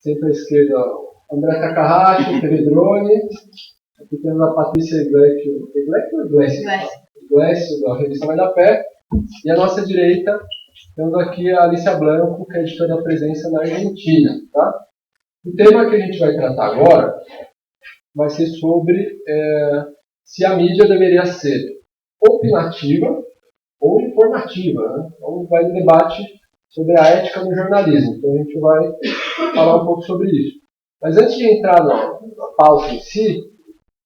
Sempre à esquerda, André Takahashi, TV Drone. Aqui temos a Patrícia Iglesias, da revista Vai da Pé. E à nossa direita, temos aqui a Alicia Blanco, que é editora da Presença na Argentina. Tá? O tema que a gente vai tratar agora vai ser sobre se a mídia deveria ser opinativa ou informativa. Né? Então, vai no debate sobre a ética no jornalismo. Então, a gente vai falar um pouco sobre isso. Mas antes de entrar na pauta em si,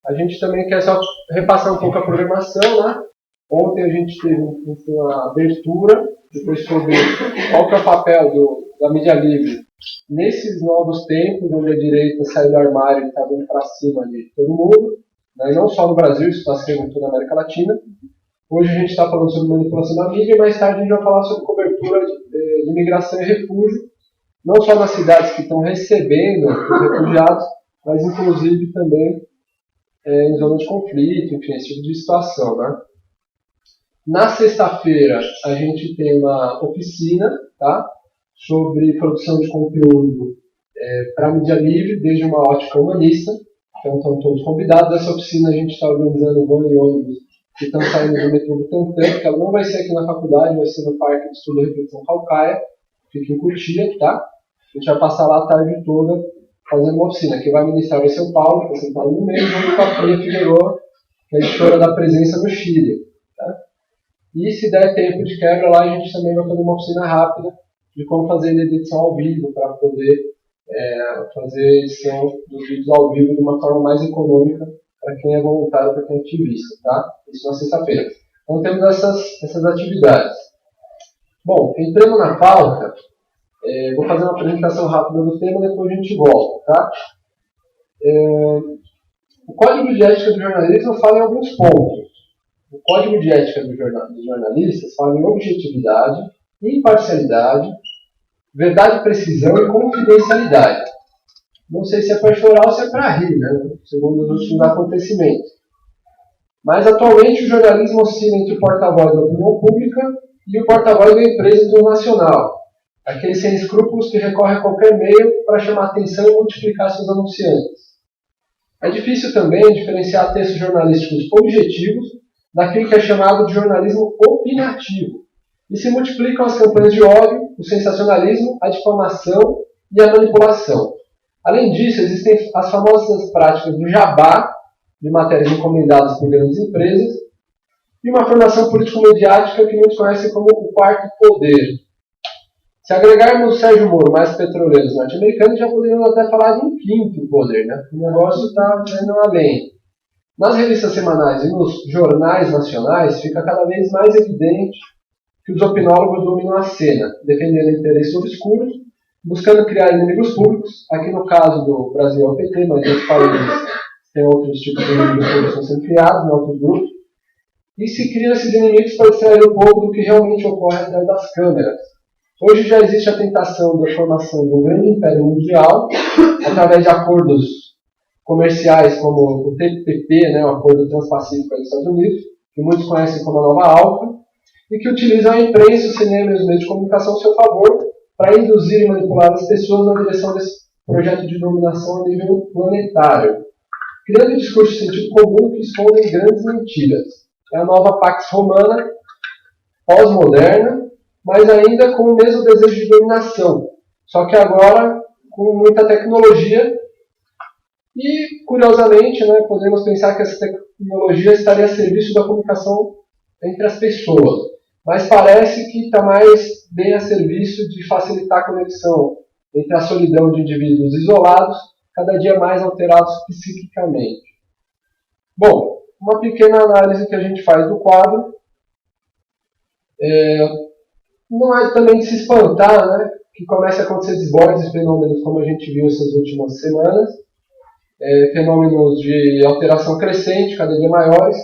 a gente também quer só repassar um pouco a programação. Né? Ontem a gente teve uma abertura, depois sobre qual que é o papel da mídia livre nesses novos tempos, onde a direita saiu do armário e está vindo para cima de todo mundo, né? E não só no Brasil, isso está sendo em toda a América Latina. Hoje a gente está falando sobre manipulação da mídia, e mais tarde a gente vai falar sobre cobertura de imigração e refúgio, não só nas cidades que estão recebendo os refugiados, mas inclusive também em zonas de conflito, enfim, esse tipo de situação. Né? Na sexta-feira a gente tem uma oficina, tá? Sobre produção de conteúdo para a mídia livre, desde uma ótica humanista. Então estão todos convidados. Essa oficina a gente está organizando van e ônibus que estão saindo do metrô Butantã, que ela não vai ser aqui na faculdade, vai ser no Parque de Estudo e Reflexão Calcaia, fica em Cotia, tá? A gente vai passar lá a tarde toda fazendo uma oficina. Quem vai ministrar vai ser o Paulo, que vai ser Paulo no meio, junto com a Fia Figueroa, que é editora da Presença no Chile. Tá? E se der tempo de quebra lá, a gente também vai fazer uma oficina rápida de como fazer edição ao vivo, para poder fazer edição dos vídeos ao vivo de uma forma mais econômica para quem é voluntário, para quem é ativista. Tá? Isso na sexta-feira. Então temos essas atividades. Bom, entrando na pauta, vou fazer uma apresentação rápida do tema, depois a gente volta. Tá? O Código de Ética do Jornalismo fala em alguns pontos. O Código de Ética dos jornalistas fala em objetividade, imparcialidade, verdade, precisão e confidencialidade. Não sei se é para chorar ou se é para rir, né? Segundo os últimos acontecimentos. Mas atualmente o jornalismo oscila entre o porta-voz da opinião pública e o porta-voz da empresa internacional. Aquele sem escrúpulos que recorre a qualquer meio para chamar atenção e multiplicar seus anunciantes. É difícil também diferenciar textos jornalísticos objetivos daquele que é chamado de jornalismo opinativo. E se multiplicam as campanhas de ódio, o sensacionalismo, a difamação e a manipulação. Além disso, existem as famosas práticas do jabá, de matérias encomendadas por grandes empresas, e uma formação político-mediática que muitos conhecem como o quarto poder. Se agregarmos o Sérgio Moro mais petroleiros norte-americanos, já poderíamos até falar de um quinto poder, né? O negócio está indo além. Nas revistas semanais e nos jornais nacionais, fica cada vez mais evidente que os opinólogos dominam a cena, defendendo interesses obscuros, buscando criar inimigos públicos. Aqui no caso do Brasil é o PT, mas em outros países tem outros tipos de inimigos públicos que estão sendo criados, em outros grupos. E se criam esses inimigos para distrair o povo do que realmente ocorre atrás das câmeras. Hoje já existe a tentação da formação de um grande império mundial, através de acordos comerciais como o TPP, né, o Acordo Transpacífico dos Estados Unidos, que muitos conhecem como a Nova ALCA, e que utilizam a imprensa, o cinema e os meios de comunicação a seu favor para induzir e manipular as pessoas na direção desse projeto de dominação a nível planetário, criando discursos de sentido comum que escondem grandes mentiras. É a nova Pax Romana, pós-moderna, mas ainda com o mesmo desejo de dominação, só que agora com muita tecnologia e, curiosamente, né, podemos pensar que essa tecnologia estaria a serviço da comunicação entre as pessoas, mas parece que está mais bem a serviço de facilitar a conexão entre a solidão de indivíduos isolados, cada dia mais alterados psiquicamente. Bom, uma pequena análise que a gente faz do quadro. Não é também de se espantar, né, que comece a acontecer desbordes de fenômenos como a gente viu essas últimas semanas, fenômenos de alteração crescente, cada dia maiores,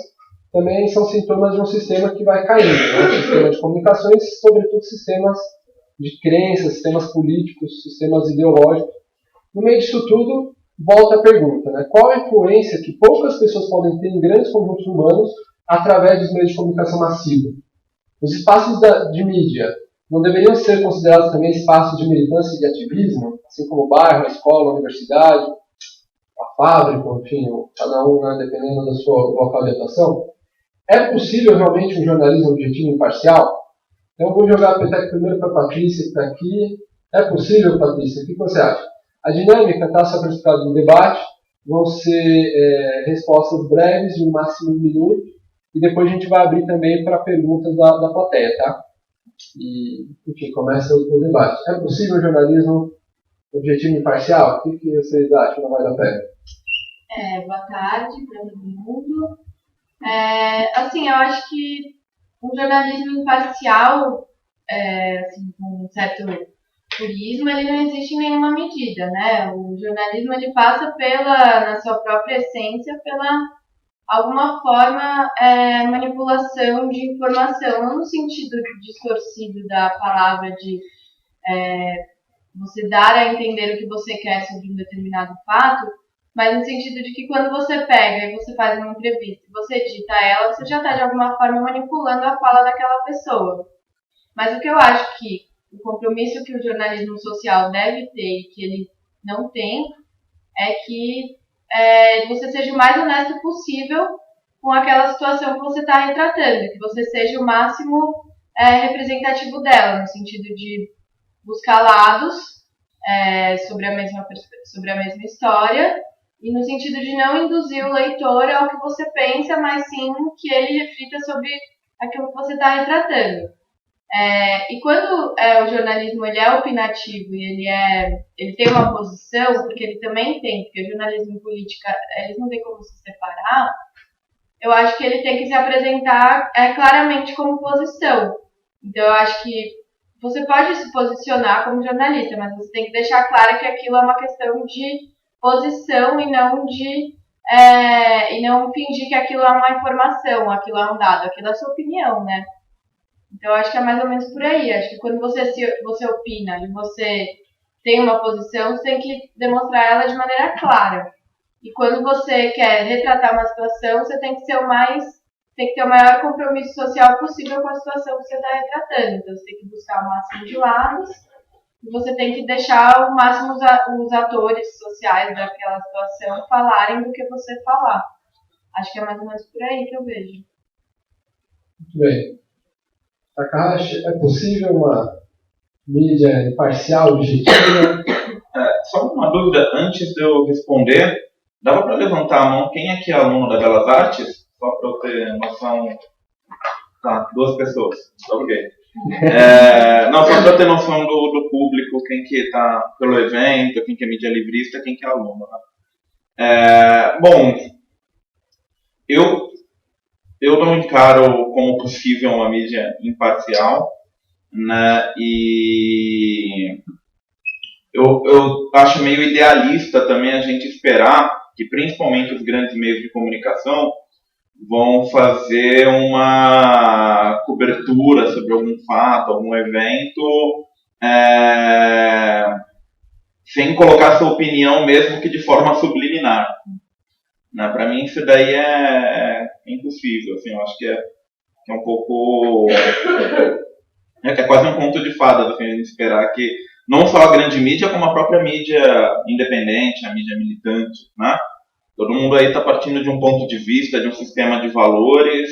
também são sintomas de um sistema que vai caindo, né, um sistema de comunicações, sobretudo sistemas de crenças, sistemas políticos, sistemas ideológicos. No meio disso tudo, volta a pergunta, né, qual a influência que poucas pessoas podem ter em grandes conjuntos humanos através dos meios de comunicação massiva? Os espaços de mídia não deveriam ser considerados também espaços de militância e de ativismo, assim como o bairro, a escola, a universidade, a fábrica, enfim, cada um, né, dependendo do seu local de atuação? É possível realmente um jornalismo objetivo e imparcial? Então eu vou jogar a peteca primeiro para a Patrícia, que está aqui. É possível, Patrícia? O que você acha? A dinâmica está só apresentada no debate, vão ser respostas breves, de no máximo 1 minuto, e depois a gente vai abrir também para perguntas da plateia, tá? E, enfim, começa o debate. É possível um jornalismo objetivo e imparcial? O que vocês acham, não vai dar pé? Boa tarde para todo mundo. Assim, eu acho que um jornalismo imparcial, assim, com um certo purismo, ele não existe em nenhuma medida, né? O jornalismo, ele passa na sua própria essência, pela alguma forma manipulação de informação, não no sentido distorcido da palavra de você dar a entender o que você quer sobre um determinado fato, mas no sentido de que quando você pega e você faz uma entrevista, você edita ela, você já está de alguma forma manipulando a fala daquela pessoa. Mas o que eu acho que o compromisso que o jornalismo social deve ter e que ele não tem é que você seja o mais honesto possível com aquela situação que você está retratando, que você seja o máximo representativo dela, no sentido de buscar lados sobre a mesma história, e no sentido de não induzir o leitor ao que você pensa, mas sim que ele reflita sobre aquilo que você está retratando. E quando o jornalismo ele é opinativo e ele tem uma posição, porque ele também tem, porque jornalismo e política, eles não têm como se separar, eu acho que ele tem que se apresentar claramente como posição. Então, eu acho que você pode se posicionar como jornalista, mas você tem que deixar claro que aquilo é uma questão de posição e não fingir que aquilo é uma informação, aquilo é um dado, aquilo é a sua opinião, né? Então, eu acho que é mais ou menos por aí. Acho que quando você opina e você tem uma posição, você tem que demonstrar ela de maneira clara. E quando você quer retratar uma situação, você tem que ter o maior compromisso social possível com a situação que você está retratando. Então, você tem que buscar o máximo de lados e você tem que deixar o máximo os atores sociais daquela situação falarem do que você falar. Acho que é mais ou menos por aí que eu vejo. Muito bem. Takahashi, é possível uma mídia imparcial, objetiva? Só uma dúvida antes de eu responder. Dava para levantar a mão quem é que é aluno da Belas Artes? Só para eu ter noção. Tá, 2 pessoas. Ok. Não, só para eu ter noção do público, quem que está pelo evento, quem que é mídia livrista, quem que é aluno. Né? Bom, eu não encaro como possível uma mídia imparcial, né? E eu acho meio idealista também a gente esperar que principalmente os grandes meios de comunicação vão fazer uma cobertura sobre algum fato, algum evento, sem colocar sua opinião, mesmo que de forma subliminar. Né? Para mim isso daí é impossível, assim, eu acho que é um pouco... É quase um conto de fadas, assim, a gente esperar que não só a grande mídia, como a própria mídia independente, a mídia militante, né? Todo mundo aí está partindo de um ponto de vista, de um sistema de valores,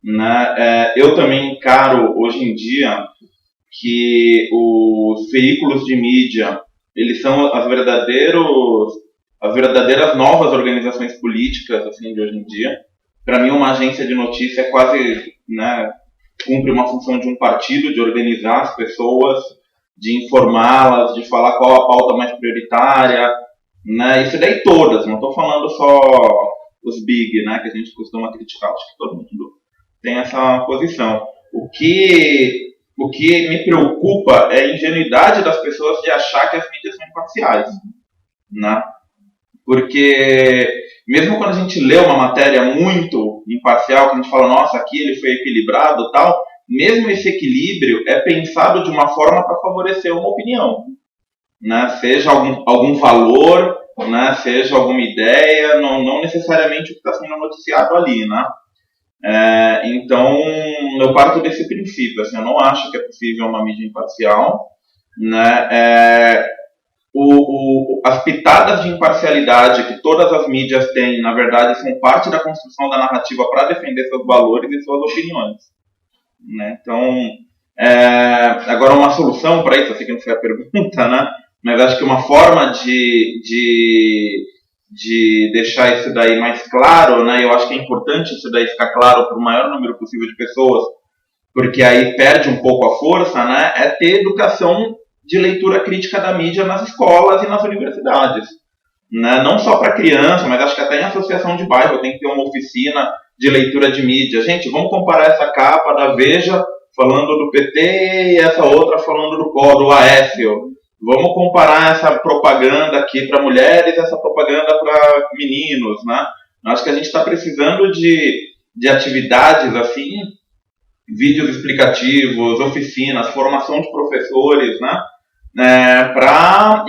né? Eu também encaro hoje em dia que os veículos de mídia, eles são as verdadeiras novas organizações políticas, assim, de hoje em dia. Para mim, uma agência de notícia é quase, né, cumpre uma função de um partido, de organizar as pessoas, de informá-las, de falar qual a pauta mais prioritária, né? Isso daí todas, não estou falando só os big, né, que a gente costuma criticar, acho que todo mundo tem essa posição. O que me preocupa é a ingenuidade das pessoas de achar que as mídias são imparciais, né? Porque mesmo quando a gente lê uma matéria muito imparcial, que a gente fala, nossa, aqui ele foi equilibrado e tal, mesmo esse equilíbrio é pensado de uma forma para favorecer uma opinião, né? Seja algum valor, né? Seja alguma ideia, não necessariamente o que está sendo noticiado ali, né? Então, eu parto desse princípio, assim, eu não acho que é possível uma mídia imparcial, né? As pitadas de imparcialidade que todas as mídias têm, na verdade, são parte da construção da narrativa para defender seus valores e suas opiniões, né? Então, agora uma solução para isso, eu sei que não foi a pergunta, né? Mas acho que uma forma de deixar isso daí mais claro, né? Eu acho que é importante isso daí ficar claro para o maior número possível de pessoas, porque aí perde um pouco a força, né? É ter educação de leitura crítica da mídia nas escolas e nas universidades, né? Não só para criança, mas acho que até em associação de bairro tem que ter uma oficina de leitura de mídia. Gente, vamos comparar essa capa da Veja falando do PT e essa outra falando do Aécio. Vamos comparar essa propaganda aqui para mulheres e essa propaganda para meninos, né? Acho que a gente está precisando de atividades assim, vídeos explicativos, oficinas, formação de professores, né? Para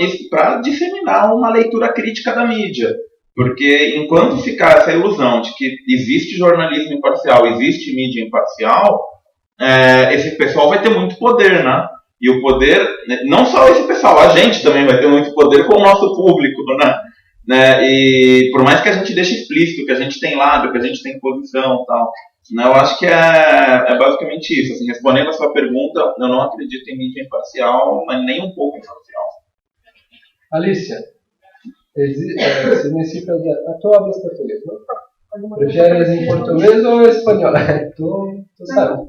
disseminar uma leitura crítica da mídia. Porque enquanto ficar essa ilusão de que existe jornalismo imparcial, existe mídia imparcial, esse pessoal vai ter muito poder, né? E o poder, não só esse pessoal, a gente também vai ter muito poder com o nosso público, né? E por mais que a gente deixe explícito que a gente tem lado, que a gente tem posição e tal, né? Eu acho que é basicamente isso. Assim, respondendo a sua pergunta, eu não acredito em mídia imparcial, mas nem um pouco imparcial. Alicia, significa a tu hablas português, ¿no? ¿Prefieres en portugués o español? Tú sabes.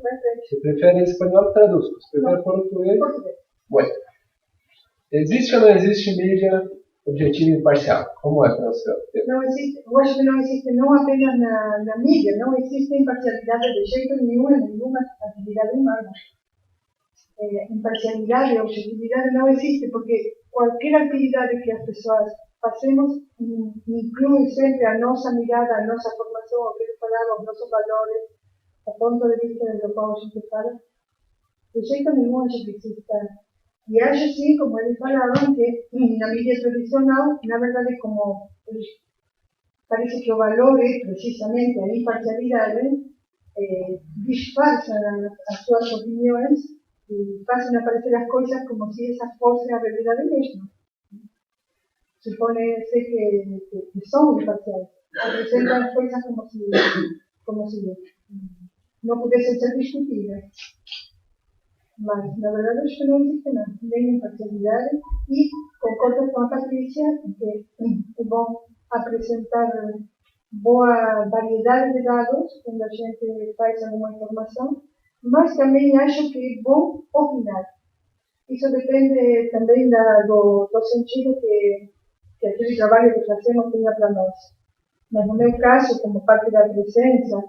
Si prefieres español, traduzco. Si prefieres portugués, bueno. ¿Existe o não existe mídia objetiva e imparcial? Como é para você? Não existe, eu acho que não existe não apenas na mídia, não existe imparcialidade de jeito nenhum em nenhuma atividade humana. Imparcialidade, objetividade não existe, porque qualquer atividade que as pessoas fazemos inclui sempre a nossa mirada, a nossa formação, o que falar, os nossos valores, o ponto de vista do qual a gente fala. De jeito nenhum acho que exista. E acho sim, como eles falavam, que na mídia tradicional, na verdade, como parece que o valor é precisamente a imparcialidade, disfarçam as suas opiniões e fazem aparecer as coisas como se essa fosse a verdade mesmo. Supõe-se que são imparciais. Apresentam as coisas como se não pudessem ser discutidas. Mas, na verdade, acho que não existe nem imparcialidade e concordo com a Patrícia que é bom apresentar boa variedade de dados quando a gente faz alguma informação, mas também acho que é bom opinar. Isso depende também do sentido que aquele trabalho que fazemos tenha para nós. Mas no meu caso, como parte da presença,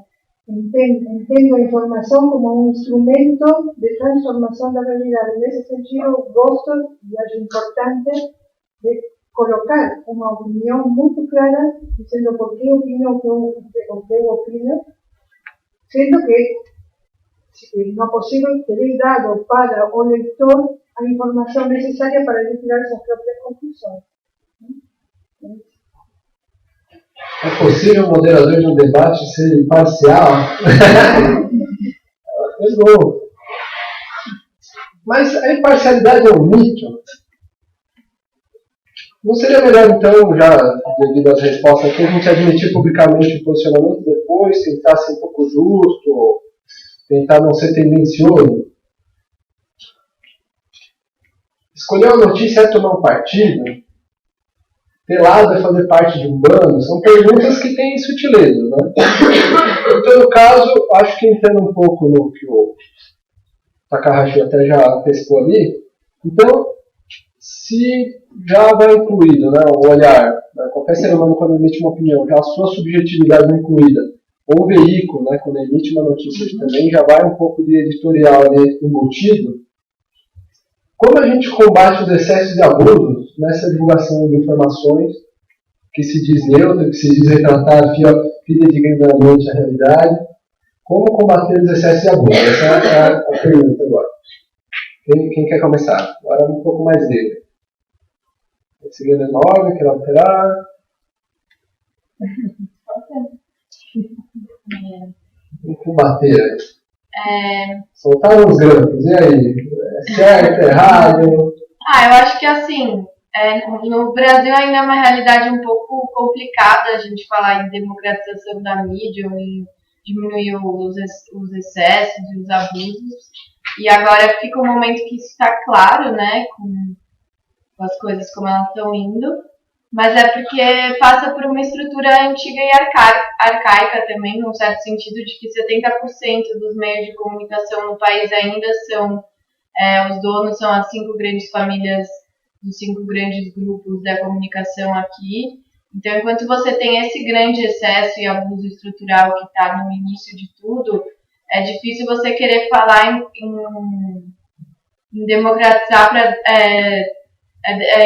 entendo a informação como um instrumento de transformação da realidade. Nesse sentido, gosto e acho importante de colocar uma opinião muito clara, dizendo por que opino o que eu opino, sendo que não é possível ter dado para o leitor a informação necessária para ele tirar suas próprias conclusões. É possível o moderador de um debate ser imparcial? Pergunta. Mas a imparcialidade é um mito? Não seria melhor, então, já devido às respostas aqui, a gente admitir publicamente o posicionamento e depois tentar ser um pouco justo, tentar não ser tendencioso? Escolher uma notícia é tomar um partido? Ter lado é fazer parte de um bando? São perguntas que têm sutileza, né? Então, no caso, acho que entrando um pouco no que o Takahashi até já antecipou ali, então, se já vai incluído, né, o olhar, né, qualquer ser humano quando emite uma opinião, já a sua subjetividade incluída, ou o veículo, né, quando emite uma notícia, também já vai um pouco de editorial ali embutido. Como a gente combate os excessos e abusos nessa divulgação de informações que se diz neutra, que se diz retratar fidedignamente a realidade? Como combater os excessos e abusos? Essa é a pergunta agora. Quem quer começar? Agora um pouco mais dele. Seguir a mesma ordem, quer alterar? Combater. Soltaram os grampos, e aí? É certo, errado? Eu acho que assim, no Brasil ainda é uma realidade um pouco complicada a gente falar em democratização da mídia ou em diminuir os excessos e os abusos. E agora fica um momento que isso está claro, né, com as coisas como elas estão indo, mas é porque passa por uma estrutura antiga e arcaica também, num certo sentido, de que 70% dos meios de comunicação no país ainda são, os donos são as 5 grandes famílias dos 5 grandes grupos da comunicação aqui. Então, enquanto você tem esse grande excesso e abuso estrutural que está no início de tudo, é difícil você querer falar em democratizar para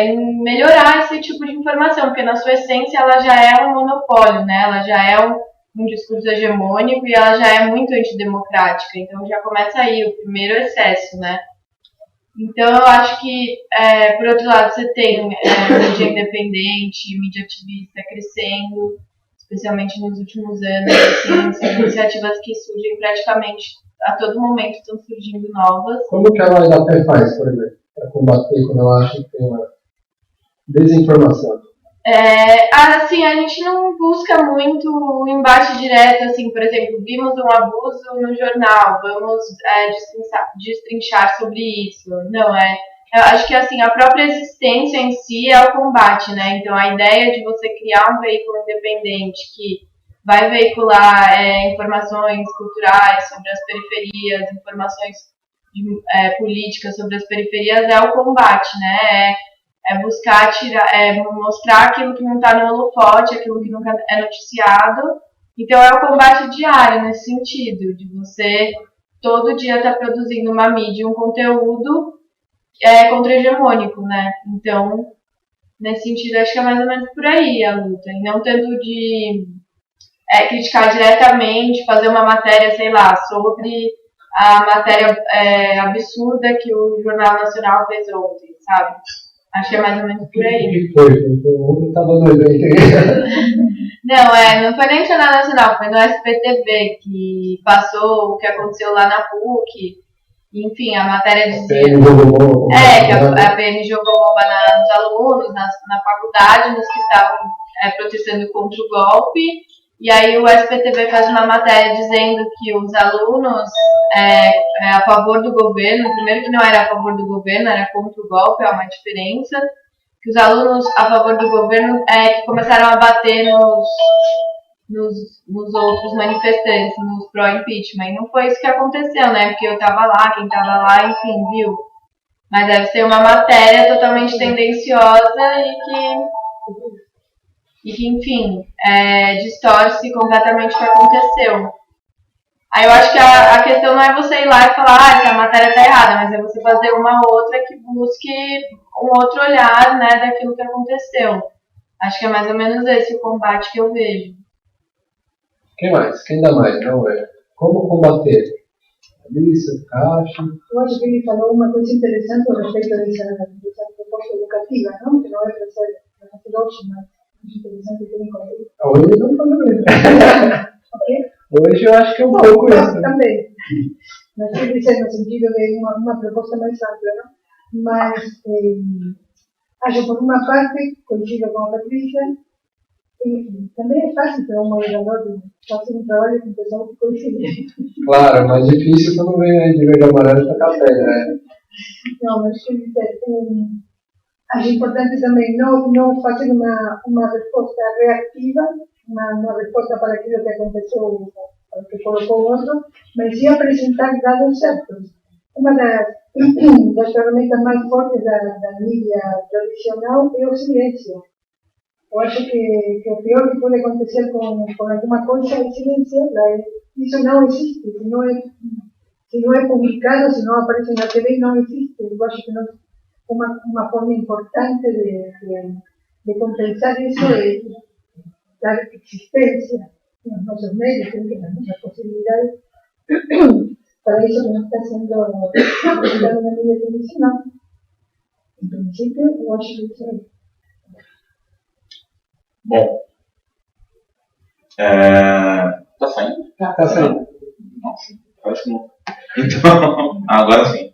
em melhorar esse tipo de informação, porque na sua essência ela já é um monopólio, né? Ela já é um discurso hegemônico e ela já é muito antidemocrática. Então já começa aí o primeiro excesso, né? Então eu acho que, por outro lado, você tem mídia independente, mídia ativista crescendo, especialmente nos últimos anos, assim, são iniciativas que surgem praticamente a todo momento, estão surgindo novas. Como que a OIDAP faz, por exemplo, para combater quando ela acha que tem uma desinformação? Assim, a gente não busca muito o embate direto, assim, por exemplo, vimos um abuso no jornal, vamos destrinchar sobre isso. Não, eu acho que assim, a própria existência em si é o combate, né? Então a ideia de você criar um veículo independente que vai veicular informações culturais sobre as periferias, informações políticas sobre as periferias é o combate, né? Buscar mostrar aquilo que não está no holofote, aquilo que nunca é noticiado. Então é o combate diário nesse sentido, de você todo dia estar produzindo uma mídia, um conteúdo contra-hegemônico, né? Então, nesse sentido, acho que é mais ou menos por aí a luta. E não tanto de criticar diretamente, fazer uma matéria, sei lá, sobre a matéria absurda que o Jornal Nacional fez ontem, sabe? Acho que é mais ou menos por aí. O que foi? O mundo estava doido aí. Não foi nem no Jornal Nacional, foi no SPTV que passou o que aconteceu lá na PUC. Enfim, a matéria dizia que a PN jogou bomba nos alunos, na faculdade, nos que estavam protestando contra o golpe. E aí o SPTV faz uma matéria dizendo que os alunos a favor do governo, primeiro que não era a favor do governo, era contra o golpe, é uma diferença, que os alunos a favor do governo que começaram a bater nos outros manifestantes, nos pró-impeachment. E não foi isso que aconteceu, né? Porque eu tava lá, quem tava lá, enfim, viu? Mas deve ser uma matéria totalmente tendenciosa e que enfim, distorce completamente o que aconteceu. Aí eu acho que a questão não é você ir lá e falar essa matéria tá errada, mas é você fazer uma outra que busque um outro olhar, né, daquilo que aconteceu. Acho que é mais ou menos esse o combate que eu vejo. Quem mais? Quem dá mais? Não é? Como combater? Alissa, Caixa. Eu acho que ele falou uma coisa interessante a respeito dessa proposta educativa, não? Que não é para ser hoje, mas é interessante que ele falou. Hoje não falou isso. Ok? Hoje eu acho que é um pouco isso. Também. Mas sempre dizer no sentido de uma proposta mais ampla, não? Mas acho por uma parte, coincido com a Patrícia, também é fácil para um moderador fazer um trabalho com pessoas que coincidem. Claro, mas difícil quando vem aí de verde e amarelo para café, né? Não, mas quer dizer, acho importante também não fazer uma resposta reativa, uma resposta para aquilo que aconteceu, para o que colocou o outro, mas sim apresentar dados certos. Uma das ferramentas mais fortes da mídia tradicional é o silêncio. Eu acho que o pior que pode acontecer com alguma coisa é silenciarla. Isso não existe. Se não é publicado, se não aparece na TV, não existe. Eu acho que uma forma importante de compensar isso é dar existência nos nossos meios, nas nossas possibilidades, para isso que não está sendo publicado na mídia tradicional. Em princípio, eu acho que isso é. Bom, tá saindo? Tá saindo. Nossa, parece que não. Então, agora sim.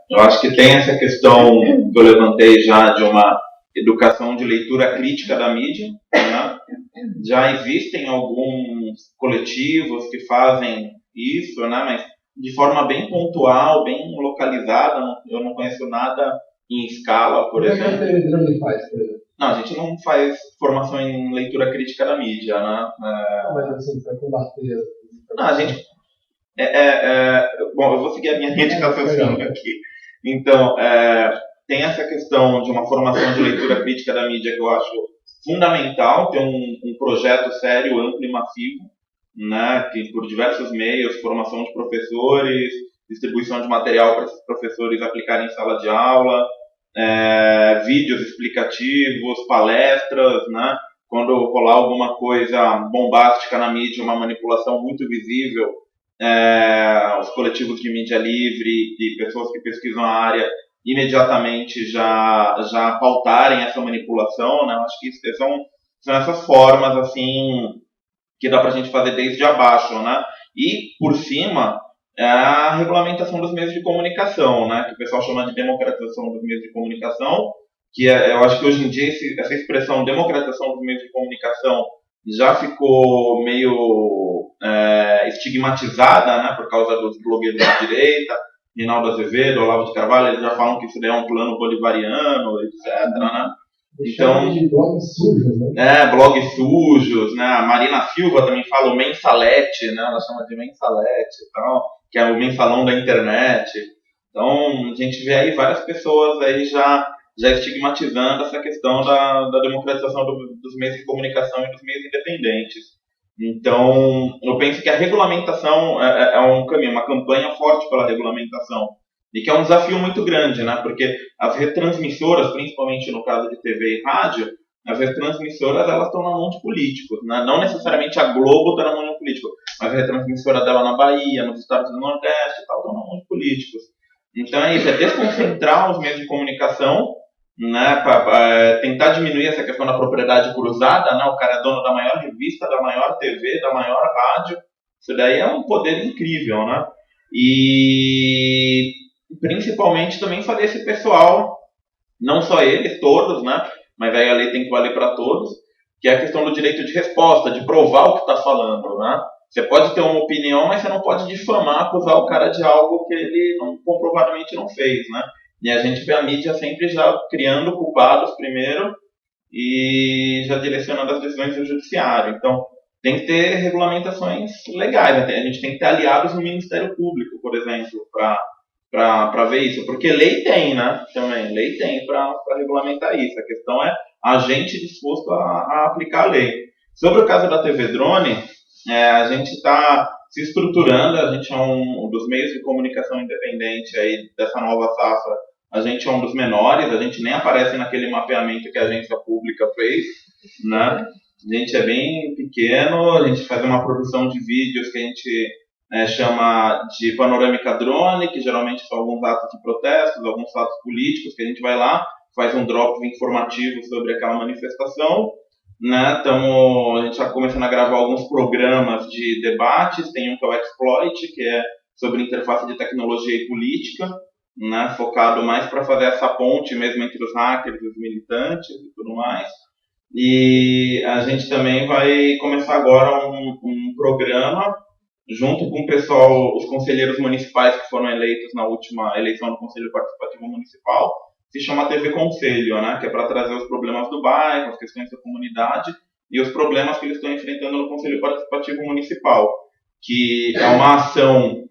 Eu acho que tem essa questão que eu levantei já de uma educação de leitura crítica da mídia, né? Já existem alguns coletivos que fazem isso, né? Mas de forma bem pontual, bem localizada. Eu não conheço nada em escala, por exemplo. O que a TV Drone faz, por exemplo? Não, a gente não faz formação em leitura crítica da mídia, né? Mas assim, para combater. Não, a gente. Bom, eu vou seguir a minha linha de raciocínio aqui. Então, tem essa questão de uma formação de leitura crítica da mídia que eu acho fundamental, ter um projeto sério, amplo e massivo, né, que por diversos meios, formação de professores, distribuição de material para esses professores aplicarem em sala de aula, vídeos explicativos, palestras, né, quando rolar alguma coisa bombástica na mídia, uma manipulação muito visível, os coletivos de mídia livre e pessoas que pesquisam a área imediatamente já pautarem essa manipulação, né? Acho que são essas formas assim que dá para a gente fazer desde abaixo, né? E por cima a regulamentação dos meios de comunicação, né? Que o pessoal chama de democratização dos meios de comunicação, que eu acho que hoje em dia essa expressão democratização dos meios de comunicação já ficou meio estigmatizada, né? Por causa dos blogueiros de direita. Reinaldo Azevedo, Olavo de Carvalho, eles já falam que isso daí é um plano bolivariano, etc, né? Então, de blogs sujos, né? Blogs sujos, né? A Marina Silva também fala o mensalete, né? Ela chama de mensalete e tal, que é o mensalão da internet. Então, a gente vê aí várias pessoas aí já estigmatizando essa questão da democratização dos meios de comunicação e dos meios independentes. Então, eu penso que a regulamentação é um caminho, uma campanha forte pela regulamentação, e que é um desafio muito grande, né? Porque as retransmissoras, principalmente no caso de TV e rádio, as retransmissoras elas estão na mão de políticos, né? Não necessariamente a Globo está na mão de um político, mas a retransmissora dela na Bahia, nos estados do Nordeste e tal, estão na mão de políticos. Então é isso, é desconcentrar os meios de comunicação, né, para tentar diminuir essa questão da propriedade cruzada, né? O cara é dono da maior revista, da maior TV, da maior rádio. Isso daí é um poder incrível, né? E principalmente também fazer esse pessoal, não só eles, todos, né? Mas aí a lei tem que valer para todos, que é a questão do direito de resposta, de provar o que está falando, né? Você pode ter uma opinião, mas você não pode difamar, acusar o cara de algo que ele comprovadamente não fez, né? E a gente vê a mídia sempre já criando culpados primeiro e já direcionando as decisões do judiciário. Então, tem que ter regulamentações legais. A gente tem que ter aliados no Ministério Público, por exemplo, para ver isso. Porque lei tem, né? Também, lei tem para regulamentar isso. A questão é a gente disposto a aplicar a lei. Sobre o caso da TV Drone, a gente está se estruturando, a gente é um dos meios de comunicação independente aí dessa nova safra, a gente é um dos menores, a gente nem aparece naquele mapeamento que a agência pública fez, né? A gente é bem pequeno, a gente faz uma produção de vídeos que a gente chama de panorâmica drone, que geralmente são alguns atos de protestos, alguns atos políticos, que a gente vai lá, faz um drop informativo sobre aquela manifestação, né? A gente está começando a gravar alguns programas de debates, tem um que é o Exploit, que é sobre interface de tecnologia e política, né? Focado mais para fazer essa ponte mesmo entre os hackers e os militantes e tudo mais. E a gente também vai começar agora um programa junto com o pessoal, os conselheiros municipais que foram eleitos na última eleição do Conselho Participativo Municipal, se chama TV Conselho, né, que é para trazer os problemas do bairro, as questões da comunidade e os problemas que eles estão enfrentando no Conselho Participativo Municipal, que é uma ação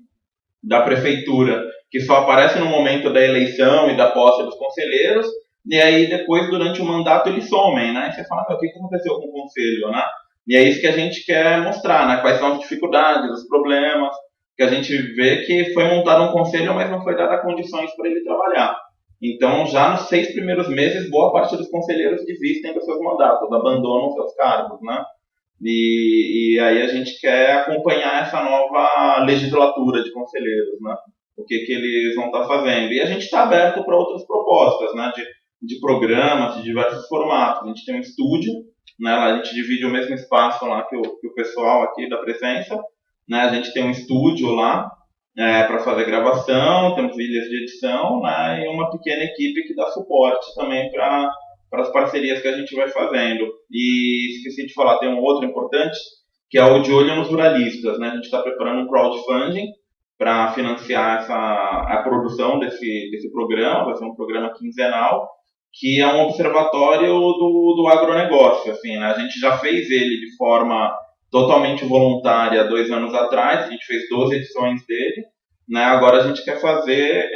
da prefeitura que só aparece no momento da eleição e da posse dos conselheiros, e aí depois, durante o mandato, eles somem, né, e você fala, o que aconteceu com o Conselho, né? E é isso que a gente quer mostrar, né, quais são as dificuldades, os problemas, que a gente vê que foi montado um conselho, mas não foi dada condições para ele trabalhar. Então, já nos 6 primeiros meses, boa parte dos conselheiros desistem dos seus mandatos, abandonam seus cargos, né? E aí a gente quer acompanhar essa nova legislatura de conselheiros, né? O que eles vão estar fazendo. E a gente está aberto para outras propostas, né? De programas, de diversos formatos. A gente tem um estúdio, né? A gente divide o mesmo espaço lá que o pessoal aqui da presença, né? A gente tem um estúdio lá para fazer gravação, temos ilhas de edição, né? E uma pequena equipe que dá suporte também para as parcerias que a gente vai fazendo. E esqueci de falar, tem um outro importante, que é o De Olho nos Ruralistas, né? A gente está preparando um crowdfunding para financiar a produção desse programa. Vai ser um programa quinzenal, que é um observatório do agronegócio. Assim, né? A gente já fez ele de forma totalmente voluntária 2 anos atrás, a gente fez 12 edições dele, né? Agora a gente quer fazer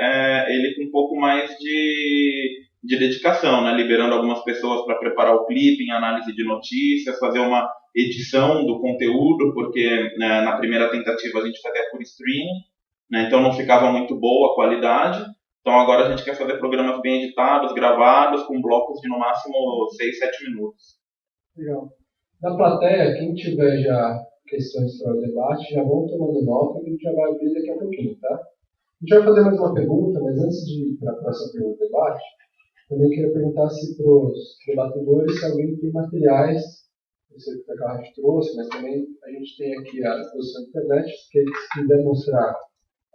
ele com um pouco mais de dedicação, né? Liberando algumas pessoas para preparar o clipe, análise de notícias, fazer uma edição do conteúdo, porque né, na primeira tentativa a gente fazia por streaming, né? Então não ficava muito boa a qualidade. Então agora a gente quer fazer programas bem editados, gravados, com blocos de no máximo 6, 7 minutos. Legal. Da plateia, quem tiver já questões para o debate, já vão tomando nota, que a gente já vai abrir daqui a pouquinho, tá? A gente vai fazer mais uma pergunta, mas antes de ir para a próxima pergunta do debate, também queria perguntar se para os debatedores, se alguém tem materiais, não sei o que a Carlos trouxe, mas também a gente tem aqui a exposição da internet, se quiser mostrar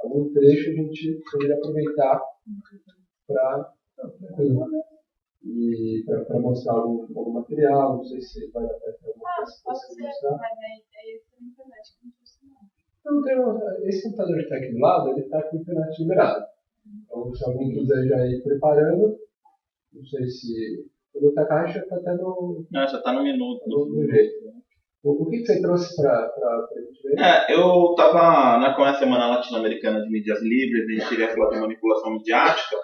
algum trecho, a gente poderia aproveitar para mostrar algum material, não sei se vai dar para alguma coisa que Posso você ser, mostrar. mas aí eu tenho internet que não funciona. Esse computador que está aqui do lado, ele está com a internet liberada. Então, se alguém quiser já ir preparando, não sei se... O da caixa está até no... Não, já está no minuto. No jeito. O que você trouxe para a gente ver? Eu estava com a Semana Latino-Americana de Mídias Livres, a gente queria falar de manipulação midiática.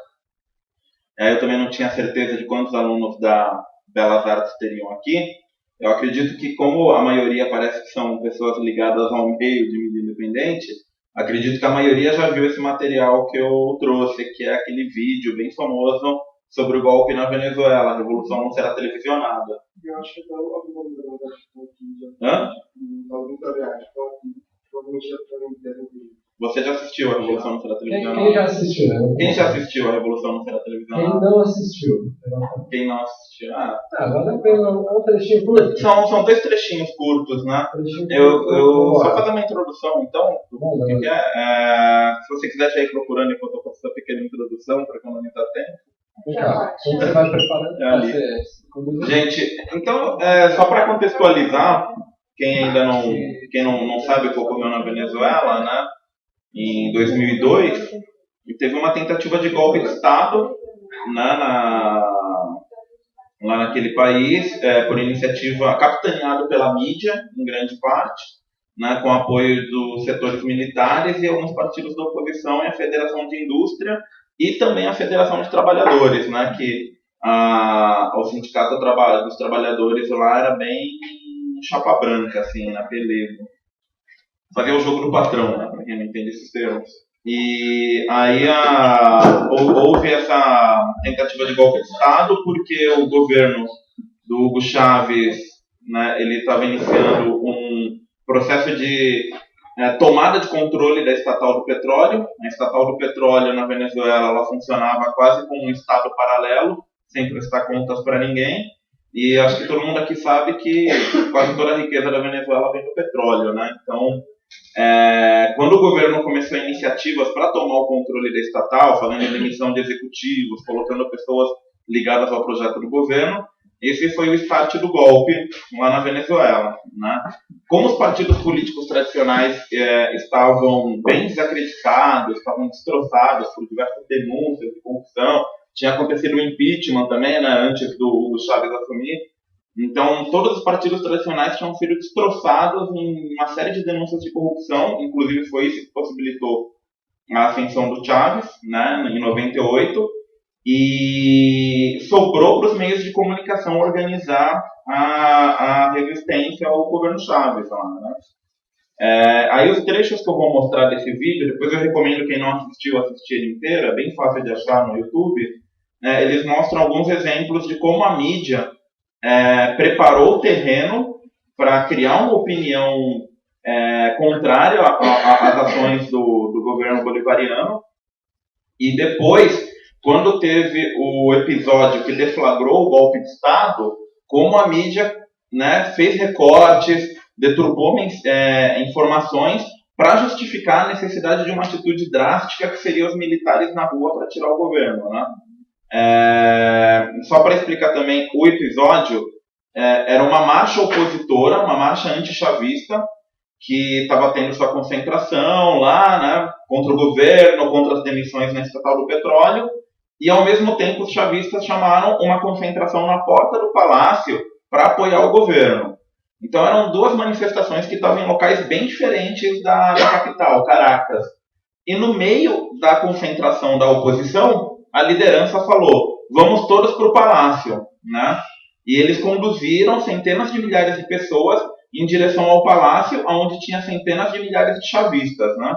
Eu também não tinha certeza de quantos alunos da Belas Artes teriam aqui. Eu acredito que, como a maioria parece que são pessoas ligadas ao meio de mídia independente, acredito que a maioria já viu esse material que eu trouxe, que é aquele vídeo bem famoso sobre o golpe na Venezuela, a revolução não será televisionada. Eu acho que algum da Hã? algum da viagem, provavelmente já devem ter. Você já assistiu a Revolução não será televisionada? Quem já assistiu? Né? Quem já assistiu a Revolução não será televisionada? Quem não assistiu? Quem não assistiu? Vale a pena. É um trechinho curto. São 2 trechinhos curtos, né? Eu só fazer uma introdução, então, do que é. Se você quiser já ir procurando enquanto eu faço essa pequena introdução, para economizar tempo. Vem cá, quando você vai preparando, ali. Gente, então, só para contextualizar, quem ainda não sabe o que ocorreu na Venezuela, né? Em 2002, teve uma tentativa de golpe de Estado, né, lá naquele país, por iniciativa capitaneada pela mídia, em grande parte, né, com apoio dos setores militares e alguns partidos da oposição e a Federação de Indústria e também a Federação de Trabalhadores, né, que o Sindicato dos Trabalhadores lá era bem chapa branca, assim, na beleza. Fazia o jogo do patrão, né, para quem não entende esses termos. E aí houve essa tentativa de golpe de Estado porque o governo do Hugo Chávez, né, ele estava iniciando um processo de tomada de controle da estatal do petróleo. A estatal do petróleo na Venezuela ela funcionava quase como um estado paralelo, sem prestar contas para ninguém. E acho que todo mundo aqui sabe que quase toda a riqueza da Venezuela vem do petróleo, né? Então, quando o governo começou iniciativas para tomar o controle da estatal, fazendo demissão de executivos, colocando pessoas ligadas ao projeto do governo, esse foi o start do golpe lá na Venezuela, né? Como os partidos políticos tradicionais estavam bem desacreditados, estavam destroçados por diversas denúncias de corrupção, tinha acontecido o impeachment também, né, antes do Hugo Chávez assumir. Então, todos os partidos tradicionais tinham sido destroçados em uma série de denúncias de corrupção, inclusive foi isso que possibilitou a ascensão do Chávez, né, em 98, e sobrou para os meios de comunicação organizar a resistência ao governo Chávez lá, né. Aí os trechos que eu vou mostrar desse vídeo, depois eu recomendo quem não assistiu assistir ele inteiro, é bem fácil de achar no YouTube. Eles mostram alguns exemplos de como a mídia preparou o terreno para criar uma opinião contrária às ações do governo bolivariano. E depois, quando teve o episódio que deflagrou o golpe de Estado, como a mídia, né, fez recortes, deturpou informações para justificar a necessidade de uma atitude drástica que seria os militares na rua para tirar o governo, né? Só para explicar também o episódio, era uma marcha opositora, uma marcha anti-chavista, que estava tendo sua concentração lá, né, contra o governo, contra as demissões na estatal do petróleo, e ao mesmo tempo os chavistas chamaram uma concentração na porta do palácio para apoiar o governo. Então eram duas manifestações que estavam em locais bem diferentes da capital, Caracas. E no meio da concentração da oposição, a liderança falou, vamos todos para o palácio, né? E eles conduziram centenas de milhares de pessoas em direção ao palácio, onde tinha centenas de milhares de chavistas, né?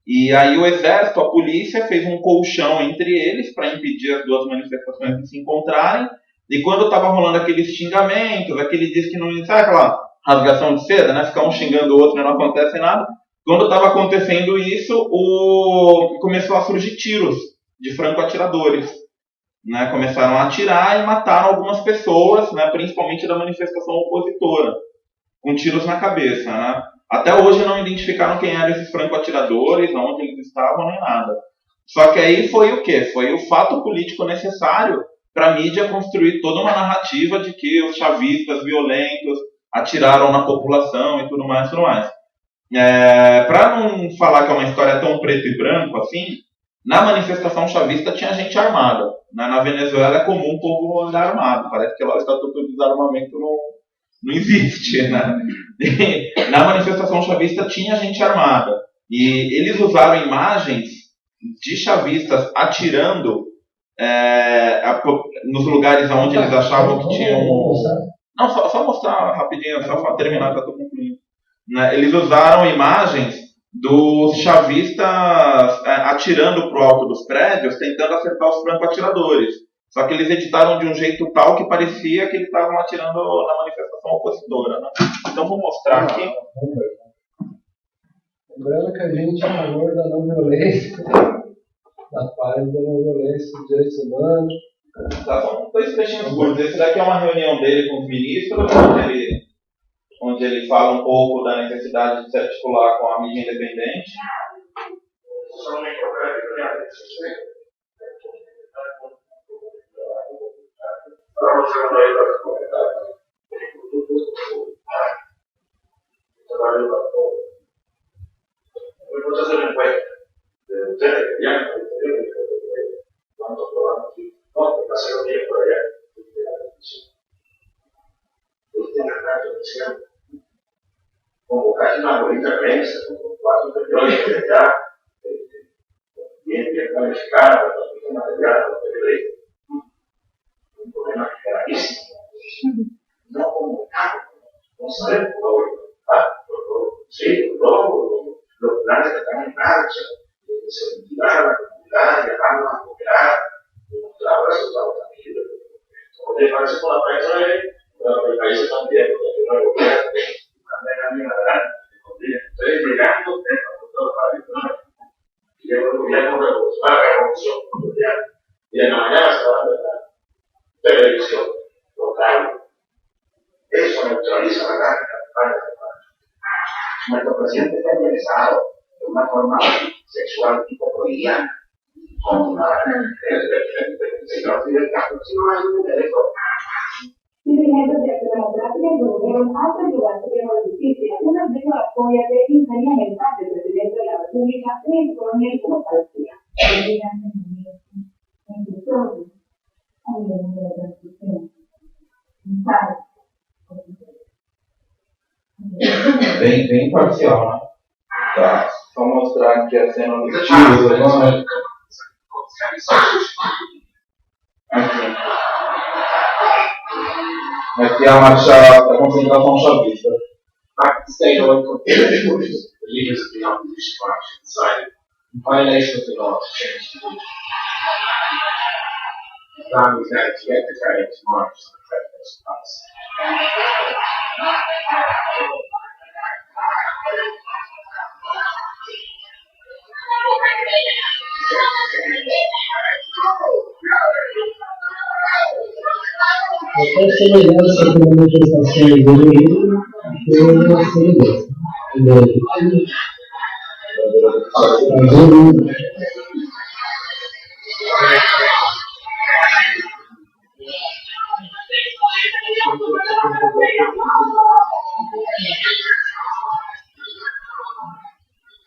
E aí o exército, a polícia, fez um colchão entre eles para impedir as duas manifestações de se encontrarem. E quando estava rolando aqueles xingamentos, aquele diz que não... Sabe aquela rasgação de seda, né? Ficar um xingando o outro e não acontece nada. Quando estava acontecendo isso, começou a surgir tiros de franco-atiradores. Né? Começaram a atirar e mataram algumas pessoas, né? Principalmente da manifestação opositora, com tiros na cabeça. Né? Até hoje não identificaram quem eram esses franco-atiradores, onde eles estavam, nem nada. Só que aí foi o quê? Foi o fato político necessário para a mídia construir toda uma narrativa de que os chavistas violentos atiraram na população e tudo mais, tudo mais. Para não falar que é uma história tão preto e branco assim, na manifestação chavista tinha gente armada. Na Venezuela é comum o povo andar armado. Parece que lá o Estatuto de Desarmamento não existe. Né? Na manifestação chavista tinha gente armada. E eles usaram imagens de chavistas atirando nos lugares onde eles achavam que tinham... Não, só mostrar rapidinho, só para terminar, que eu estou concluindo. Né? Eles usaram imagens dos chavistas atirando para o alto dos prédios, tentando acertar os franco-atiradores. Só que eles editaram de um jeito tal que parecia que eles estavam atirando na manifestação opositora. Né? Então vou mostrar aqui. Lembrando que a gente é a favor da não violência, da paz da não violência, dos direitos humanos. Tá, são 2 trechinhos curtos. Esse daqui é uma reunião dele com os ministros, onde ele fala um pouco da necessidade de se articular com a mídia independente. Convocar uma bonita prensa, com 4 milhões de já, gente qualificada, para material, para direito. Um problema gravíssimo. Não convocar, não saber por sim, los planes que están en marcha, se motivar a la comunidad, llamarlos a cooperar, demostrar resultados tangibles. Como te parece con la prensa de países también, porque la Unión Europea estoy llegando a todo el y llegó el gobierno revolucionario, la revolución mundial, y en la mañana se va a ver televisión local. Eso neutraliza la campaña de paz. Nuestro presidente está interesado de una forma sexual tipo freudiana, como el señor Fidel Castro, si no hay un derecho. Dirigentes de Acción Democrática y gobierno hasta el lugar supremo de justicia, una vez la apoya que ingería mensaje del presidente de la República en Colombia como Palestina. Bem parcial, né? Tá, só mostrar aqui a cena dos tiros agora. Aqui é a marcha da concentração chavista. Stay on competitive forces, the leaders of the opposition faction decided, in violation of the law, to change the route. The plan was then to get the carrier to march on the president's pass. Qualquer semelhança com a manifestação do Rio foi uma semelhança.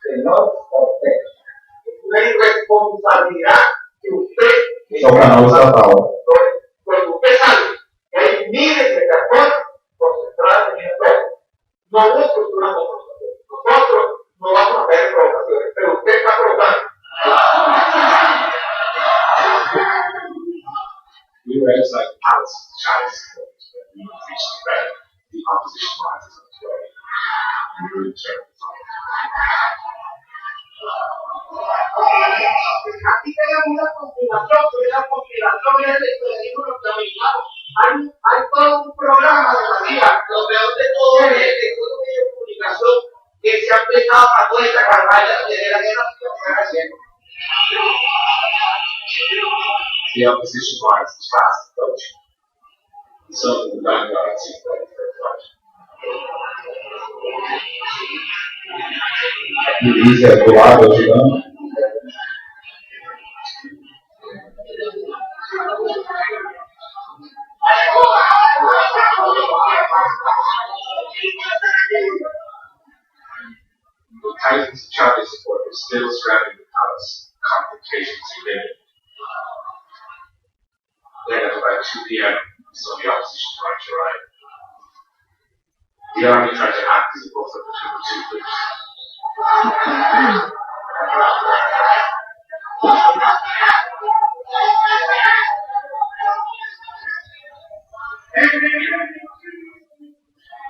Señor, usted. Una irresponsabilidad que usted... Esse é o canal estatal. Cuando usted sabe que hay miles de personas concentradas en el pueblo, no busque una confrontación. Nosotros no vamos a ver provocaciones, pero usted está provocando. We were outside the palace of the Chinese supporters when we reached the bed. The opposition rises on its way. We were in turn. Aquí tenemos una conspiración en el periodismo norteamericano. Hay todo un programa de la vida. Lo peor de todo es que todo medio de comunicación que se ha prestado a toda esta campaña de la guerra que están haciendo. The opposition line is fast approaching. Some of the vanguard seem ready for a fight. Milícia do lado, ajudando. Thousands of Chinese supporters still surrounding the palace. Confrontations imminent. Then at about 2 p.m., we saw the opposition march arrive. The army tried to act as a buffer between the two groups.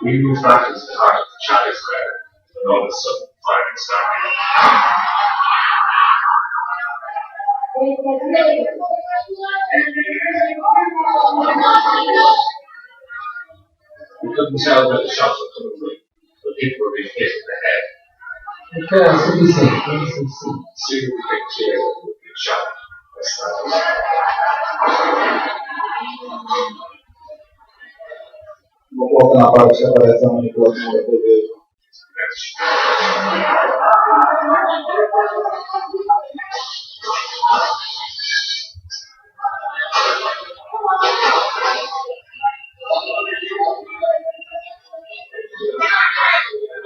We moved back into the heart of the Chinese Square, and all of a sudden, firing started. We couldn't tell where the shots were coming from, but people were being hit in the head. Então, é suficiente. Soon it became clear that we were being shot by snipers. Vou colocar na parte que aparece a manipulação da TV.